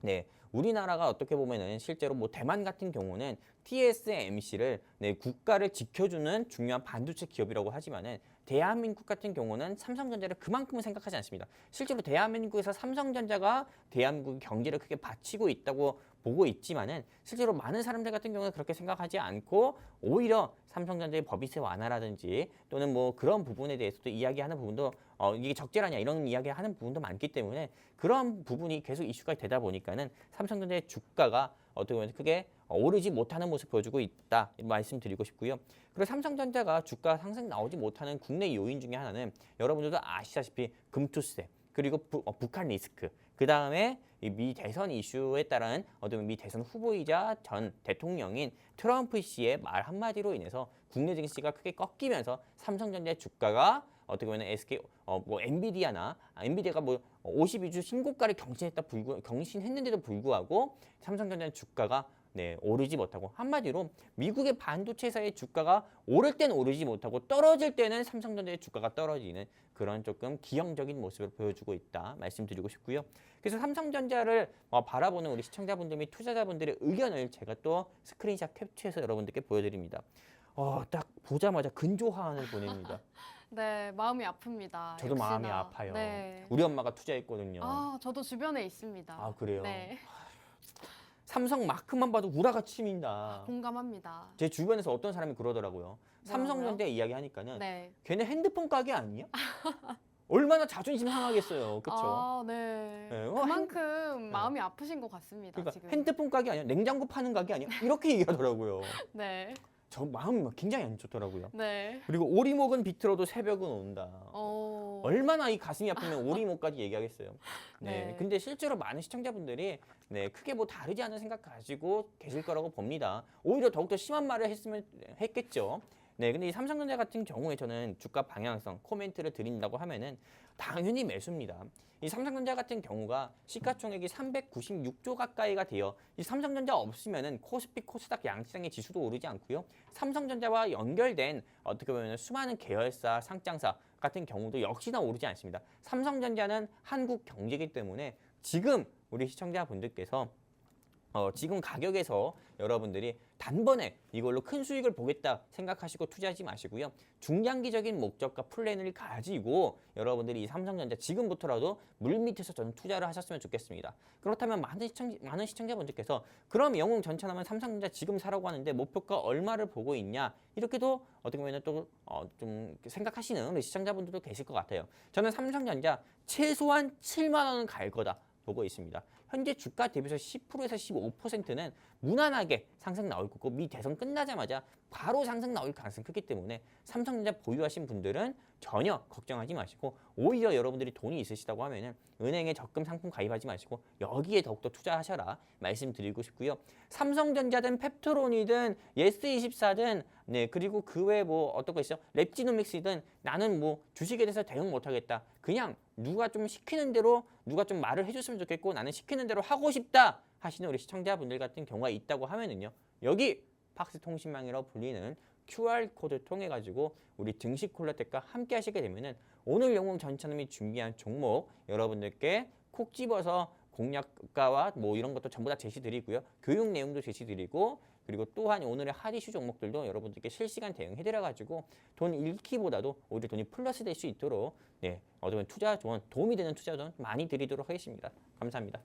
B: 네, 우리나라가 어떻게 보면은 실제로 뭐 대만 같은 경우는 TSMC를 네, 국가를 지켜주는 중요한 반도체 기업이라고 하지만은 대한민국 같은 경우는 삼성전자를 그만큼은 생각하지 않습니다. 실제로 대한민국에서 삼성전자가 대한민국 경제를 크게 받치고 있다고 보고 있지만은 실제로 많은 사람들 같은 경우는 그렇게 생각하지 않고 오히려 삼성전자의 법인세 완화라든지 또는 뭐 그런 부분에 대해서도 이야기하는 부분도 이게 적절하냐 이런 이야기하는 부분도 많기 때문에 그런 부분이 계속 이슈가 되다 보니까는 삼성전자의 주가가 어떻게 보면 크게 오르지 못하는 모습 보여주고 있다 말씀드리고 싶고요. 그리고 삼성전자가 주가 상승 나오지 못하는 국내 요인 중에 하나는 여러분들도 아시다시피 금투세 그리고 북한 리스크 그 다음에 미 대선 이슈에 따른 어떤 미 대선 후보이자 전 대통령인 트럼프 씨의 말 한마디로 인해서 국내 증시가 크게 꺾이면서 삼성전자의 주가가 어떻게 보면 SK 뭐 엔비디아가 뭐 52주 신고가를 경신했는데도 불구하고 삼성전자의 주가가 네, 오르지 못하고 한마디로 미국의 반도체 회사의 주가가 오를 땐 오르지 못하고 떨어질 때는 삼성전자의 주가가 떨어지는 그런 조금 기형적인 모습을 보여주고 있다 말씀드리고 싶고요. 그래서 삼성전자를 바라보는 우리 시청자분들 및 투자자분들의 의견을 제가 또 스크린샷 캡처해서 여러분들께 보여드립니다. 딱 보자마자 근조화환을 보냅니다.
A: 네, 마음이 아픕니다.
B: 저도
A: 역시나.
B: 마음이 아파요.
A: 네.
B: 우리 엄마가 투자했거든요.
A: 아, 저도 주변에 있습니다.
B: 아, 그래요?
A: 네,
B: 삼성 마크만 봐도 우라가 치민다.
A: 공감합니다.
B: 제 주변에서 어떤 사람이 그러더라고요. 삼성전자 이야기 하니까는
A: 네.
B: 걔네 핸드폰 가게 아니야? 얼마나 자존심 상하겠어요. 그렇죠?
A: 아, 네.
B: 네,
A: 그만큼 마음이 아프신 것 같습니다.
B: 그러니까
A: 지금.
B: 핸드폰 가게 아니야? 냉장고 파는 가게 아니야? 이렇게 얘기하더라고요.
A: 네.
B: 저 마음이 막 굉장히 안 좋더라고요.
A: 네.
B: 그리고 오리목은 비틀어도 새벽은 온다.
A: 어.
B: 얼마나 이 가슴이 아프면 오리목까지 얘기하겠어요. 네.
A: 네.
B: 근데 실제로 많은 시청자분들이 네, 크게 뭐 다르지 않은 생각 가지고 계실 거라고 봅니다. 오히려 더욱더 심한 말을 했겠죠. 네, 근데 이 삼성전자 같은 경우에 저는 주가 방향성 코멘트를 드린다고 하면은 당연히 매수입니다. 이 삼성전자 같은 경우가 시가총액이 396조 가까이가 돼요. 이 삼성전자 없으면은 코스피, 코스닥 양시장의 지수도 오르지 않고요. 삼성전자와 연결된 어떻게 보면 수많은 계열사, 상장사 같은 경우도 역시나 오르지 않습니다. 삼성전자는 한국 경제이기 때문에 지금 우리 시청자분들께서 지금 가격에서 여러분들이 단번에 이걸로 큰 수익을 보겠다 생각하시고 투자하지 마시고요. 중장기적인 목적과 플랜을 가지고 여러분들이 이 삼성전자 지금부터라도 물밑에서 저는 투자를 하셨으면 좋겠습니다. 그렇다면 많은 시청자분들께서 그럼 영웅 전차라면 삼성전자 지금 사라고 하는데 목표가 얼마를 보고 있냐 이렇게도 어떻게 보면 또 좀 생각하시는 우리 시청자분들도 계실 것 같아요. 저는 삼성전자 최소한 7만 원은 갈 거다 보고 있습니다. 현재 주가 대비해서 10%에서 15%는 무난하게 상승 나올 거고 미 대선 끝나자마자 바로 상승 나올 가능성이 크기 때문에 삼성전자 보유하신 분들은 전혀 걱정하지 마시고 오히려 여러분들이 돈이 있으시다고 하면은 은행에 적금 상품 가입하지 마시고 여기에 더욱더 투자하셔라 말씀드리고 싶고요. 삼성전자든 펩토론이든 예스24든 네 그리고 그 외에 뭐 어떤 거 있어? 랩지노믹스든 나는 뭐 주식에 대해서 대응 못하겠다. 그냥 누가 좀 시키는 대로 누가 좀 말을 해줬으면 좋겠고 나는 시키는 대로 하고 싶다 하시는 우리 시청자분들 같은 경우가 있다고 하면은요. 여기 팍스통신망이라고 불리는 QR코드 통해 가지고 우리 증시 콜라텍과 함께 하시게 되면은 오늘 영웅 전차님이 준비한 종목 여러분들께 콕 집어서 공략가와 뭐 이런 것도 전부 다 제시드리고요. 교육 내용도 제시드리고 그리고 또한 오늘의 핫 이슈 종목들도 여러분들께 실시간 대응해드려 가지고 돈 잃기보다도 오히려 돈이 플러스 될 수 있도록 네, 어떤 투자 조언 도움이 되는 투자 조언 많이 드리도록 하겠습니다. 감사합니다.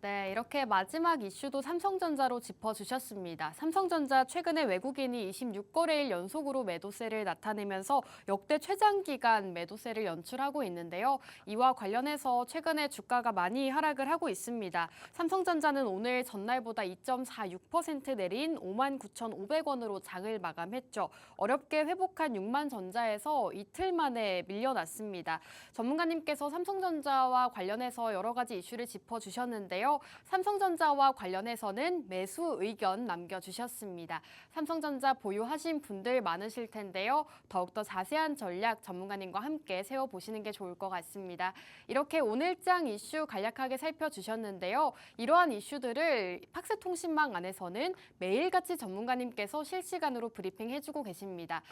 A: 네, 이렇게 마지막 이슈도 삼성전자로 짚어주셨습니다. 삼성전자 최근에 외국인이 26거래일 연속으로 매도세를 나타내면서 역대 최장기간 매도세를 연출하고 있는데요. 이와 관련해서 최근에 주가가 많이 하락을 하고 있습니다. 삼성전자는 오늘 전날보다 2.46% 내린 59,500원으로 장을 마감했죠. 어렵게 회복한 6만전자에서 이틀 만에 밀려났습니다. 전문가님께서 삼성전자와 관련해서 여러 가지 이슈를 짚어주셨는데요. 주셨는데요. 삼성전자와 관련해서는 매수 의견 남겨주셨습니다. 삼성전자 보유하신 분들 많으실 텐데요. 더욱더 자세한 전략 전문가님과 함께 세워보시는 게 좋을 것 같습니다. 이렇게 오늘장 이슈 간략하게 살펴주셨는데요. 이러한 이슈들을 팍스통신망 안에서는 매일같이 전문가님께서 실시간으로 브리핑해주고 계십니다.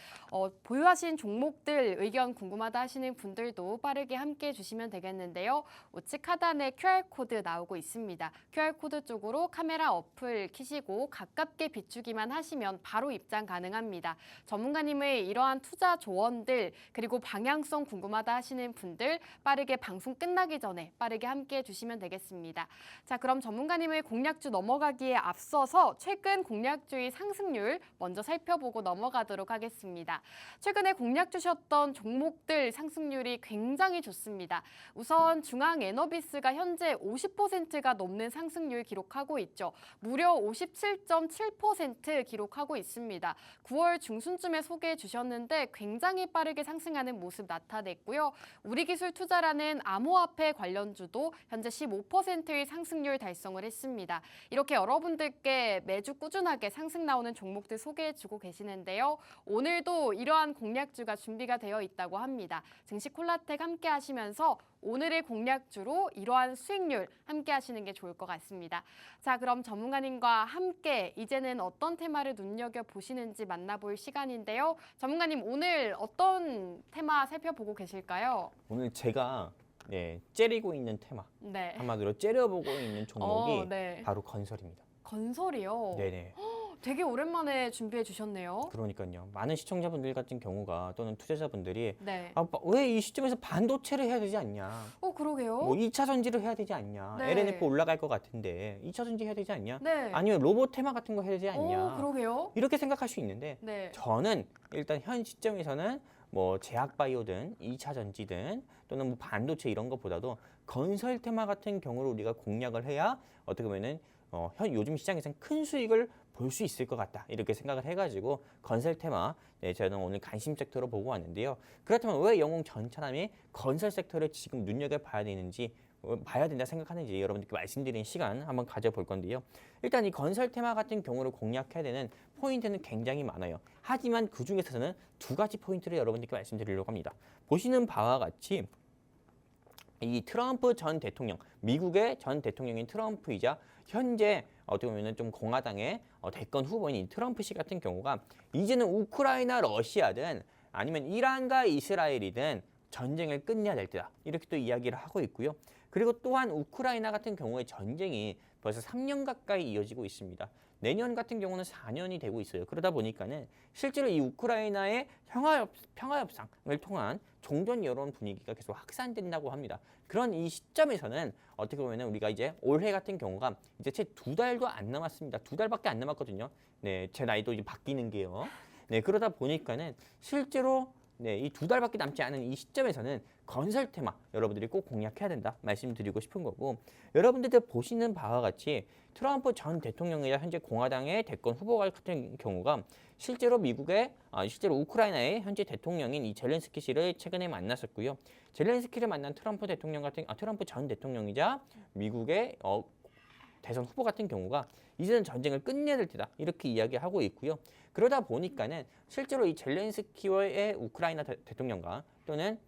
A: 보유하신 종목들 의견 궁금하다 하시는 분들도 빠르게 함께해 주시면 되겠는데요. 우측 하단에 QR코드 나오고 있습니다. QR코드 쪽으로 카메라 어플 키시고 가깝게 비추기만 하시면 바로 입장 가능합니다. 전문가님의 이러한 투자 조언들 그리고 방향성 궁금하다 하시는 분들 빠르게 방송 끝나기 전에 빠르게 함께해 주시면 되겠습니다. 자, 그럼 전문가님의 공략주 넘어가기에 앞서서 최근 공략주의 상승률 먼저 살펴보고 넘어가도록 하겠습니다. 최근에 공략 주셨던 종목들 상승률이 굉장히 좋습니다. 우선 중앙에너비스가 현재 50%가 넘는 상승률 기록하고 있죠. 무려 57.7% 기록하고 있습니다. 9월 중순쯤에 소개해 주셨는데 굉장히 빠르게 상승하는 모습 나타냈고요. 우리기술 투자라는 암호화폐 관련주도 현재 15%의 상승률 달성을 했습니다. 이렇게 여러분들께 매주 꾸준하게 상승 나오는 종목들 소개해 주고 계시는데요. 오늘도 이러한 공략주가 준비가 되어 있다고 합니다. 증시 콜라텍 함께 하시면서 오늘의 공략주로 이러한 수익률 함께 하시는 게 좋을 것 같습니다. 자, 그럼 전문가님과 함께 이제는 어떤 테마를 눈여겨보시는지 만나볼 시간인데요. 전문가님, 오늘 어떤 테마 살펴보고 계실까요?
B: 오늘 제가 째리고 있는 테마,
A: 네.
B: 한마디로 째려보고 있는 종목이
A: 네.
B: 바로 건설입니다.
A: 건설이요?
B: 네네.
A: 되게 오랜만에 준비해 주셨네요.
B: 그러니까요. 많은 시청자분들 같은 경우가 또는 투자자분들이
A: 네.
B: 왜 이 시점에서 반도체를 해야 되지 않냐?
A: 그러게요.
B: 뭐 2차 전지를 해야 되지 않냐?
A: 네.
B: LNF 올라갈 것 같은데 2차 전지 해야 되지 않냐?
A: 네.
B: 아니면 로봇 테마 같은 거 해야 되지 않냐?
A: 그러게요.
B: 이렇게 생각할 수 있는데
A: 네.
B: 저는 일단 현 시점에서는 뭐 제약바이오든 2차 전지든 또는 뭐 반도체 이런 것보다도 건설 테마 같은 경우를 우리가 공략을 해야 어떻게 보면은 요즘 시장에서는 큰 수익을 볼 수 있을 것 같다 이렇게 생각을 해가지고 건설 테마 저는 오늘 관심 섹터로 보고 왔는데요. 그렇다면 왜 영웅 전차남이 건설 섹터를 지금 눈여겨봐야 되는지 봐야 된다 생각하는지 여러분들께 말씀드리는 시간 한번 가져볼 건데요. 일단 이 건설 테마 같은 경우를 공략해야 되는 포인트는 굉장히 많아요. 하지만 그 중에서는 두 가지 포인트를 여러분들께 말씀드리려고 합니다. 보시는 바와 같이 이 트럼프 전 대통령, 미국의 전 대통령인 트럼프이자 현재 어떻게 보면 좀 공화당의 대권 후보인 이 트럼프 씨 같은 경우가 이제는 우크라이나, 러시아든 아니면 이란과 이스라엘이든 전쟁을 끝내야 될 때다. 이렇게 또 이야기를 하고 있고요. 그리고 또한 우크라이나 같은 경우의 전쟁이 벌써 3년 가까이 이어지고 있습니다. 내년 같은 경우는 4년이 되고 있어요. 그러다 보니까는 실제로 이 우크라이나의 평화협상을 통한 종전 여론 분위기가 계속 확산된다고 합니다. 그런 이 시점에서는 어떻게 보면 우리가 이제 올해 같은 경우가 이제 채 2달도 안 남았습니다. 2달밖에 안 남았거든요. 네, 제 나이도 이제 바뀌는 게요. 네, 그러다 보니까는 실제로 이 2달밖에 남지 않은 이 시점에서는 건설 테마 여러분들이 꼭 공략해야 된다 말씀드리고 싶은 거고, 여러분들 보시는 바와 같이 트럼프 전 대통령이자 현재 공화당의 대권 후보가 같은 경우가 실제로 실제로 우크라이나의 현재 대통령인 이 젤렌스키 씨를 최근에 만났었고요. 젤렌스키를 만난 트럼프 전 대통령이자 미국의 대선 후보 같은 경우가 이제는 전쟁을 끝내야 될 때다 이렇게 이야기하고 있고요. 그러다 보니까는 실제로 이 젤렌스키의 우크라이나 대통령과 또는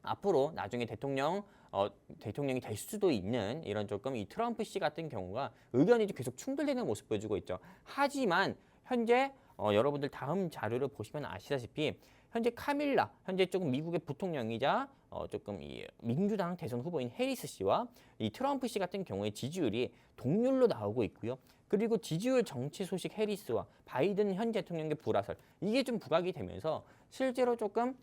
B: 앞으로 나중에 대통령이 될 수도 있는 이런 조금 이 트럼프 씨 같은 경우가 의견이 계속 충돌되는 모습 보여주고 있죠. 하지만 현재 여러분들 다음 자료를 보시면 아시다시피 현재 카밀라, 현재 조금 미국의 부통령이자 조금 이 민주당 대선 후보인 해리스 씨와 이 트럼프 씨 같은 경우에 지지율이 동률로 나오고 있고요. 그리고 지지율 정치 소식 해리스와 바이든 현 대통령의 불화설, 이게 좀 부각이 되면서 실제로 조금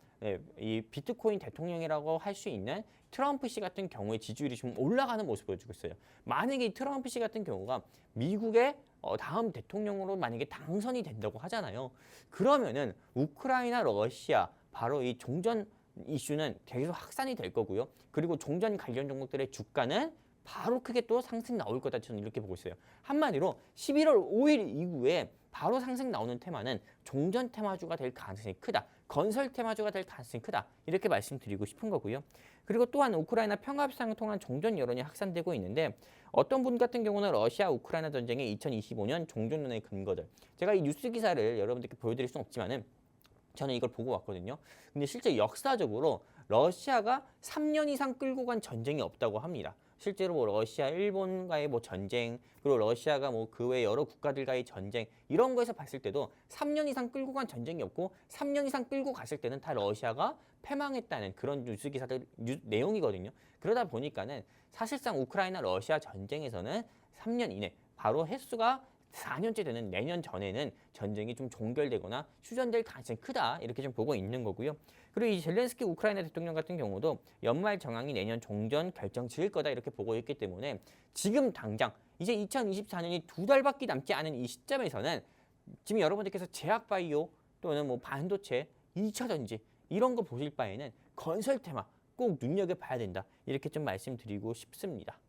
B: 이 비트코인 대통령이라고 할 수 있는 트럼프 씨 같은 경우에 지지율이 좀 올라가는 모습을 보여주고 있어요. 만약에 이 트럼프 씨 같은 경우가 미국의 다음 대통령으로 만약에 당선이 된다고 하잖아요. 그러면은 우크라이나, 러시아 바로 이 종전 이슈는 계속 확산이 될 거고요. 그리고 종전 관련 종목들의 주가는 바로 크게 또 상승 나올 거다 저는 이렇게 보고 있어요. 한마디로 11월 5일 이후에 바로 상승 나오는 테마는 종전 테마주가 될 가능성이 크다. 건설 테마주가 될 가능성이 크다. 이렇게 말씀드리고 싶은 거고요. 그리고 또한 우크라이나 평화협상을 통한 종전 여론이 확산되고 있는데 어떤 분 같은 경우는 러시아 우크라이나 전쟁의 2025년 종전론의 근거들. 제가 이 뉴스 기사를 여러분들께 보여드릴 수는 없지만은 저는 이걸 보고 왔거든요. 근데 실제 역사적으로 러시아가 3년 이상 끌고 간 전쟁이 없다고 합니다. 실제로 뭐 러시아, 일본과의 뭐 전쟁, 그리고 러시아가 뭐 그 외 여러 국가들과의 전쟁 이런 거에서 봤을 때도 3년 이상 끌고 간 전쟁이 없고 3년 이상 끌고 갔을 때는 다 러시아가 패망했다는 그런 뉴스 기사들 내용이거든요. 그러다 보니까는 사실상 우크라이나 러시아 전쟁에서는 3년 이내 바로 횟수가 4년째 되는 내년 전에는 전쟁이 좀 종결되거나 휴전될 가능성이 크다 이렇게 좀 보고 있는 거고요. 그리고 이 젤렌스키 우크라이나 대통령 같은 경우도 연말 정황이 내년 종전 결정 지을 거다 이렇게 보고 있기 때문에 지금 당장 이제 2024년이 2달밖에 남지 않은 이 시점에서는 지금 여러분들께서 제약바이오 또는 뭐 반도체, 2차 전지 이런 거 보실 바에는 건설 테마 꼭 눈여겨봐야 된다 이렇게 좀 말씀드리고 싶습니다.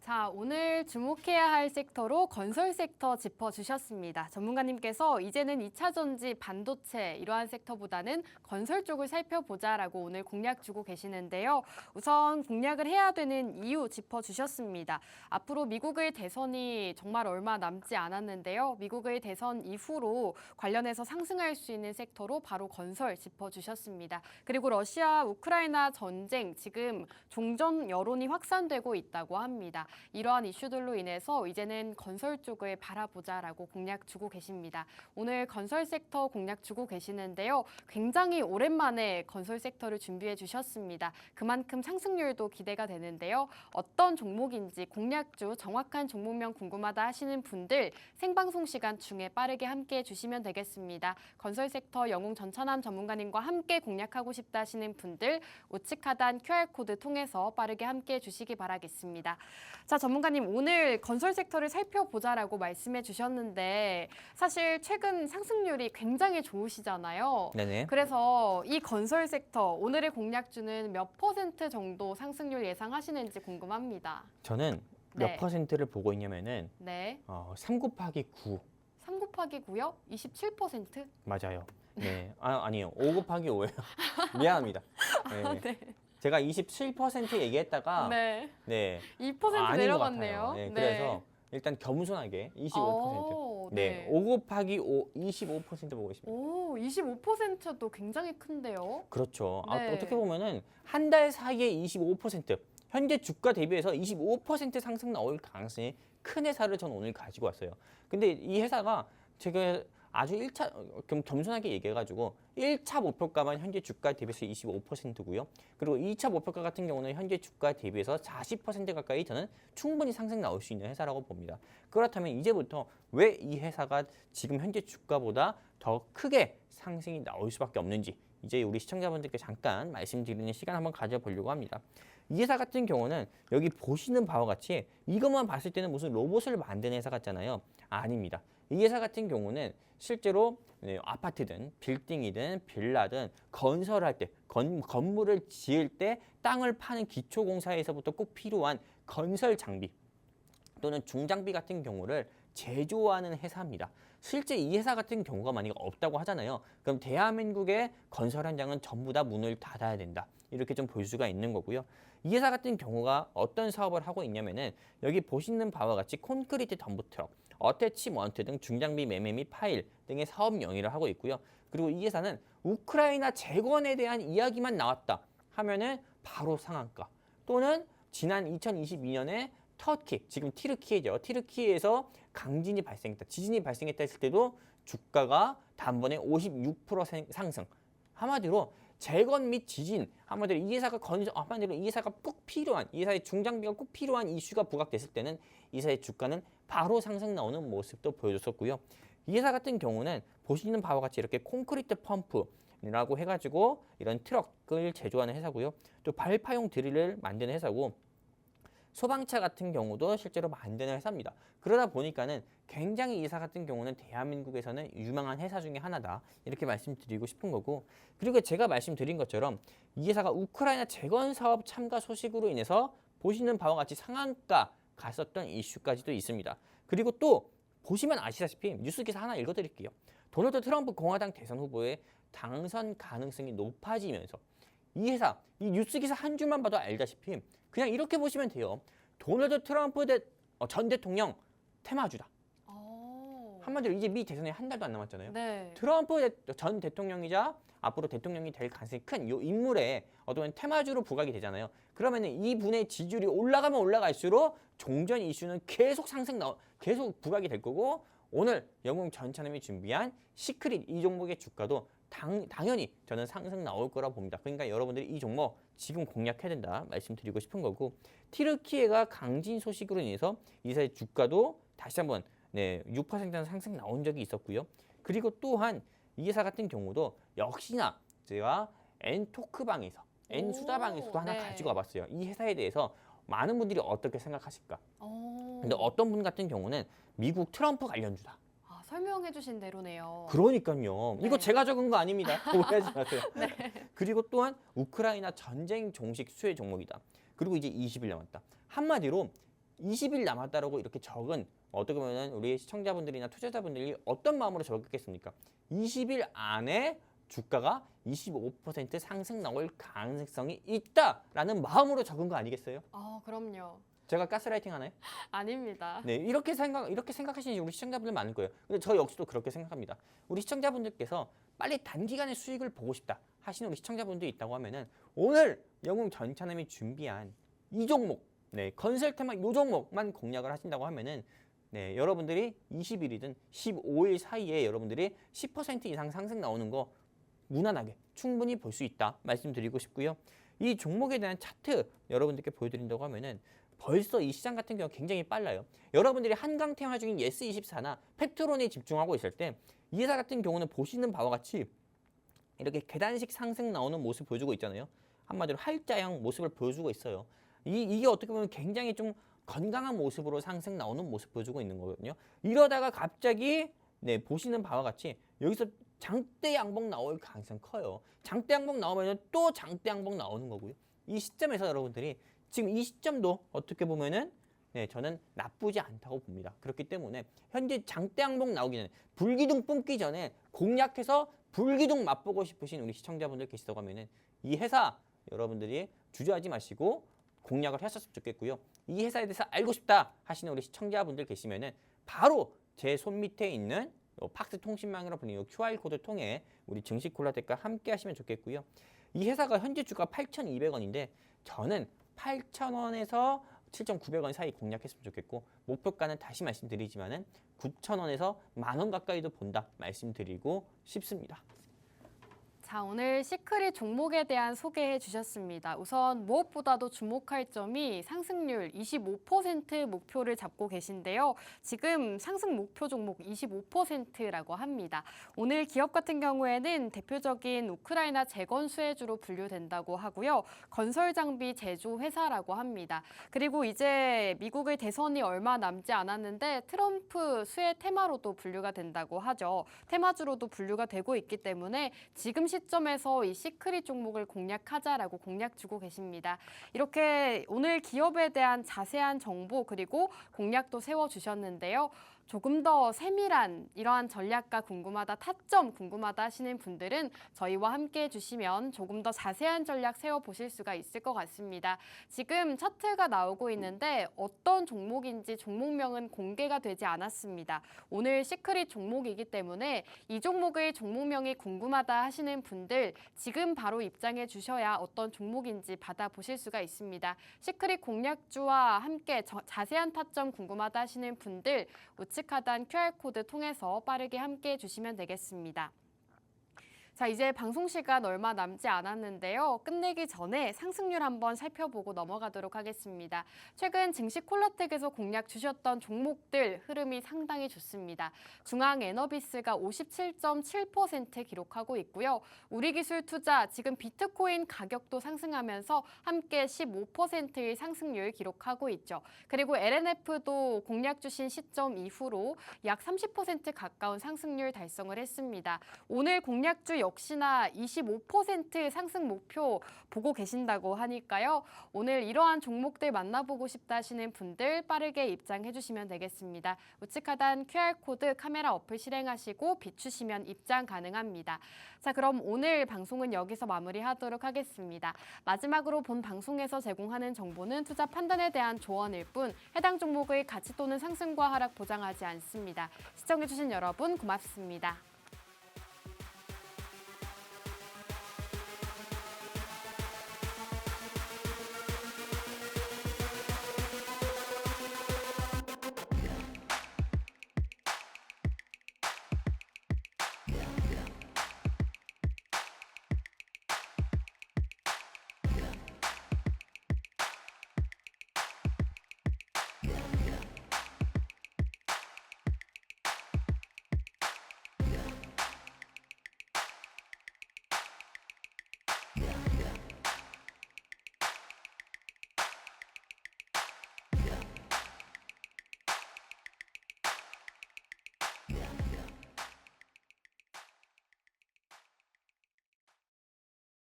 A: 자, 오늘 주목해야 할 섹터로 건설 섹터 짚어주셨습니다. 전문가님께서 이제는 2차 전지, 반도체 이러한 섹터보다는 건설 쪽을 살펴보자라고 오늘 공략 주고 계시는데요. 우선 공략을 해야 되는 이유 짚어주셨습니다. 앞으로 미국의 대선이 정말 얼마 남지 않았는데요. 미국의 대선 이후로 관련해서 상승할 수 있는 섹터로 바로 건설 짚어주셨습니다. 그리고 러시아, 우크라이나 전쟁 지금 종전 여론이 확산되고 있다고 합니다. 이러한 이슈들로 인해서 이제는 건설 쪽을 바라보자라고 공략 주고 계십니다. 오늘 건설 섹터 공략 주고 계시는데요. 굉장히 오랜만에 건설 섹터를 준비해 주셨습니다. 그만큼 상승률도 기대가 되는데요. 어떤 종목인지 공략주 정확한 종목명 궁금하다 하시는 분들 생방송 시간 중에 빠르게 함께해 주시면 되겠습니다. 건설 섹터 영웅 전천함 전문가님과 함께 공략하고 싶다 하시는 분들 우측 하단 QR코드 통해서 빠르게 함께해 주시기 바라겠습니다. 자, 전문가님 오늘 건설 섹터를 살펴보자라고 말씀해 주셨는데 사실 최근 상승률이 굉장히 좋으시잖아요.
B: 네네.
A: 그래서 이 건설 섹터 오늘의 공략주는 몇 %정도 상승률 예상하시는지 궁금합니다.
B: 저는 몇
A: 네.
B: 퍼센트를 보고 있냐면은
A: 네.
B: 3 곱하기 9
A: 3 곱하기 9요? 27%?
B: 맞아요. 네. 아니요. 5 곱하기 5예요. 미안합니다. 네.
A: 네.
B: 제가 27% 얘기했다가
A: 네.
B: 네.
A: 2%
B: 아닌 것
A: 내려갔네요.
B: 같아요. 네. 그래서 일단 겸손하게 25%.
A: 오,
B: 네. 5 곱하기 5 25% 보고 있습니다.
A: 오, 25%도 굉장히 큰데요.
B: 그렇죠.
A: 네.
B: 어떻게 보면은 한 달 사이에 25% 현재 주가 대비해서 25% 상승 나올 가능성이 큰 회사를 저는 오늘 가지고 왔어요. 근데 이 회사가 제가 아주 겸손하게 얘기해가지고 1차 목표가만 현재 주가 대비해서 25%고요. 그리고 2차 목표가 같은 경우는 현재 주가 대비해서 40% 가까이 저는 충분히 상승 나올 수 있는 회사라고 봅니다. 그렇다면 이제부터 왜 이 회사가 지금 현재 주가보다 더 크게 상승이 나올 수밖에 없는지 이제 우리 시청자분들께 잠깐 말씀드리는 시간 한번 가져보려고 합니다. 이 회사 같은 경우는 여기 보시는 바와 같이 이것만 봤을 때는 무슨 로봇을 만드는 회사 같잖아요. 아닙니다. 이 회사 같은 경우는 실제로 아파트든 빌딩이든 빌라든 건설할 때 건물을 지을 때 땅을 파는 기초공사에서부터 꼭 필요한 건설 장비 또는 중장비 같은 경우를 제조하는 회사입니다. 실제 이 회사 같은 경우가 만약에 없다고 하잖아요. 그럼 대한민국의 건설 현장은 전부 다 문을 닫아야 된다. 이렇게 좀 볼 수가 있는 거고요. 이 회사 같은 경우가 어떤 사업을 하고 있냐면은 여기 보시는 바와 같이 콘크리트 덤프트럭, 어태치먼트 등 중장비 매매 및 파일 등의 사업 영위를 하고 있고요. 그리고 이 회사는 우크라이나 재건에 대한 이야기만 나왔다 하면은 바로 상한가 또는 지난 2022년에 터키, 지금 티르키예죠. 티르키에서 강진이 발생했다, 지진이 발생했다 했을 때도 주가가 단번에 56% 상승. 한마디로 재건 및 지진, 한마디로 이 회사가 한마디로 이 회사가 꼭 필요한, 이 회사의 중장비가 꼭 필요한 이슈가 부각됐을 때는 이 회사의 주가는 바로 상승 나오는 모습도 보여줬었고요. 이 회사 같은 경우는 보시는 바와 같이 이렇게 콘크리트 펌프라고 해가지고 이런 트럭을 제조하는 회사고요. 또 발파용 드릴을 만드는 회사고 소방차 같은 경우도 실제로 만드는 회사입니다. 그러다 보니까는 굉장히 이 회사 같은 경우는 대한민국에서는 유망한 회사 중에 하나다. 이렇게 말씀드리고 싶은 거고 그리고 제가 말씀드린 것처럼 이 회사가 우크라이나 재건 사업 참가 소식으로 인해서 보시는 바와 같이 상한가 갔었던 이슈까지도 있습니다. 그리고 또 보시면 아시다시피 뉴스 기사 하나 읽어드릴게요. 도널드 트럼프 공화당 대선 후보의 당선 가능성이 높아지면서 이 회사, 이 뉴스 기사 한 줄만 봐도 알다시피 그냥 이렇게 보시면 돼요. 도널드 트럼프 전 대통령 테마주다. 한마디로 이제 미 대선에 한 달도 안 남았잖아요.
A: 네.
B: 트럼프 전 대통령이자 앞으로 대통령이 될 가능성이 큰 이 인물에 어떤 테마주로 부각이 되잖아요. 그러면 이분의 지지율이 올라가면 올라갈수록 종전 이슈는 계속 부각이 될 거고 오늘 영웅 전찬남이 준비한 시크릿 이 종목의 주가도 당연히 저는 상승 나올 거라 봅니다. 그러니까 여러분들이 이 종목 지금 공략해야 된다 말씀드리고 싶은 거고 티르키예가 강진 소식으로 인해서 이 회사의 주가도 다시 한번 6%는 상승 나온 적이 있었고요. 그리고 또한 이 회사 같은 경우도 역시나 제가 N토크방에서 N수다방에서도 하나 가지고 와봤어요. 이 회사에 대해서 많은 분들이 어떻게 생각하실까? 근데 어떤 분 같은 경우는 미국 트럼프 관련주다.
A: 설명해 주신 대로네요.
B: 그러니까요.
A: 네.
B: 이거 제가 적은 거 아닙니다. 오해하지 마세요. 그리고 또한 우크라이나 전쟁 종식 수혜 종목이다. 그리고 이제 20일 남았다. 한마디로 20일 남았다라고 이렇게 적은 어떻게 보면 우리 시청자분들이나 투자자분들이 어떤 마음으로 적었겠습니까? 20일 안에 주가가 25% 상승 나올 가능성이 있다라는 마음으로 적은 거 아니겠어요?
A: 그럼요.
B: 제가 가스라이팅 하나요?
A: 아닙니다.
B: 네, 이렇게 생각하시는 우리 시청자분들 많을 거예요. 근데 저 역시도 그렇게 생각합니다. 우리 시청자분들께서 빨리 단기간에 수익을 보고 싶다 하시는 우리 시청자분들이 있다고 하면은 오늘 영웅 전찬남이 준비한 이 종목, 건설 테마 이 종목만 공략을 하신다고 하면은 여러분들이 20일이든 15일 사이에 여러분들이 10% 이상 상승 나오는 거 무난하게 충분히 볼 수 있다 말씀드리고 싶고요. 이 종목에 대한 차트 여러분들께 보여드린다고 하면은 벌써 이 시장 같은 경우 굉장히 빨라요. 여러분들이 한강 테마 중인 예스24나 펩트론에 집중하고 있을 때 이 회사 같은 경우는 보시는 바와 같이 이렇게 계단식 상승 나오는 모습 보여주고 있잖아요. 한마디로 활자형 모습을 보여주고 있어요. 이게 어떻게 보면 굉장히 좀 건강한 모습으로 상승 나오는 모습 보여주고 있는 거거든요. 이러다가 갑자기 보시는 바와 같이 여기서 장대 양봉 나올 가능성 커요. 장대 양봉 나오면 또 장대 양봉 나오는 거고요. 이 시점에서 여러분들이 지금 이 시점도 어떻게 보면은 저는 나쁘지 않다고 봅니다. 그렇기 때문에 현재 장대 양봉 나오기 전에 불기둥 뿜기 전에 공략해서 불기둥 맛보고 싶으신 우리 시청자분들 계시다고 하면은 이 회사 여러분들이 주저하지 마시고 공략을 하셨으면 좋겠고요. 이 회사에 대해서 알고 싶다 하시는 우리 시청자분들 계시면은 바로 제 손 밑에 있는 팍스 통신망이라고 불리는 QR코드 통해 우리 증시 콜라텍과 함께 하시면 좋겠고요. 이 회사가 현재 주가 8,200원인데 저는 8,000원에서 7,900원 사이 공략했으면 좋겠고 목표가는 다시 말씀드리지만은 9,000원에서 만원 가까이도 본다 말씀드리고 싶습니다.
A: 자, 오늘 시크릿 종목에 대한 소개해 주셨습니다. 우선 무엇보다도 주목할 점이 상승률 25% 목표를 잡고 계신데요. 지금 상승 목표 종목 25%라고 합니다. 오늘 기업 같은 경우에는 대표적인 우크라이나 재건 수혜주로 분류된다고 하고요. 건설 장비 제조 회사라고 합니다. 그리고 이제 미국의 대선이 얼마 남지 않았는데 트럼프 수혜 테마로도 분류가 된다고 하죠. 테마주로도 분류가 되고 있기 때문에 지금 시점에서 이 시크릿 종목을 공략하자라고 공략 주고 계십니다. 이렇게 오늘 기업에 대한 자세한 정보 그리고 공략도 세워주셨는데요. 조금 더 세밀한 이러한 전략가 궁금하다, 타점 궁금하다 하시는 분들은 저희와 함께 해주시면 조금 더 자세한 전략 세워보실 수가 있을 것 같습니다. 지금 차트가 나오고 있는데 어떤 종목인지 종목명은 공개가 되지 않았습니다. 오늘 시크릿 종목이기 때문에 이 종목의 종목명이 궁금하다 하시는 분들 지금 바로 입장해 주셔야 어떤 종목인지 받아보실 수가 있습니다. 시크릿 공략주와 함께 자세한 타점 궁금하다 하시는 분들 우측 하단 QR코드 통해서 빠르게 함께 해주시면 되겠습니다. 자, 이제 방송 시간 얼마 남지 않았는데요. 끝내기 전에 상승률 한번 살펴보고 넘어가도록 하겠습니다. 최근 증시 콜라텍에서 공략 주셨던 종목들 흐름이 상당히 좋습니다. 중앙에너비스가 57.7% 기록하고 있고요. 우리기술투자 지금 비트코인 가격도 상승하면서 함께 15%의 상승률 기록하고 있죠. 그리고 LNF도 공략 주신 시점 이후로 약 30% 가까운 상승률 달성을 했습니다. 오늘 공략주 역시나 25% 상승 목표 보고 계신다고 하니까요. 오늘 이러한 종목들 만나보고 싶다 하시는 분들 빠르게 입장해 주시면 되겠습니다. 우측 하단 QR코드 카메라 어플 실행하시고 비추시면 입장 가능합니다. 자, 그럼 오늘 방송은 여기서 마무리하도록 하겠습니다. 마지막으로 본 방송에서 제공하는 정보는 투자 판단에 대한 조언일 뿐 해당 종목의 가치 또는 상승과 하락 보장하지 않습니다. 시청해주신 여러분 고맙습니다.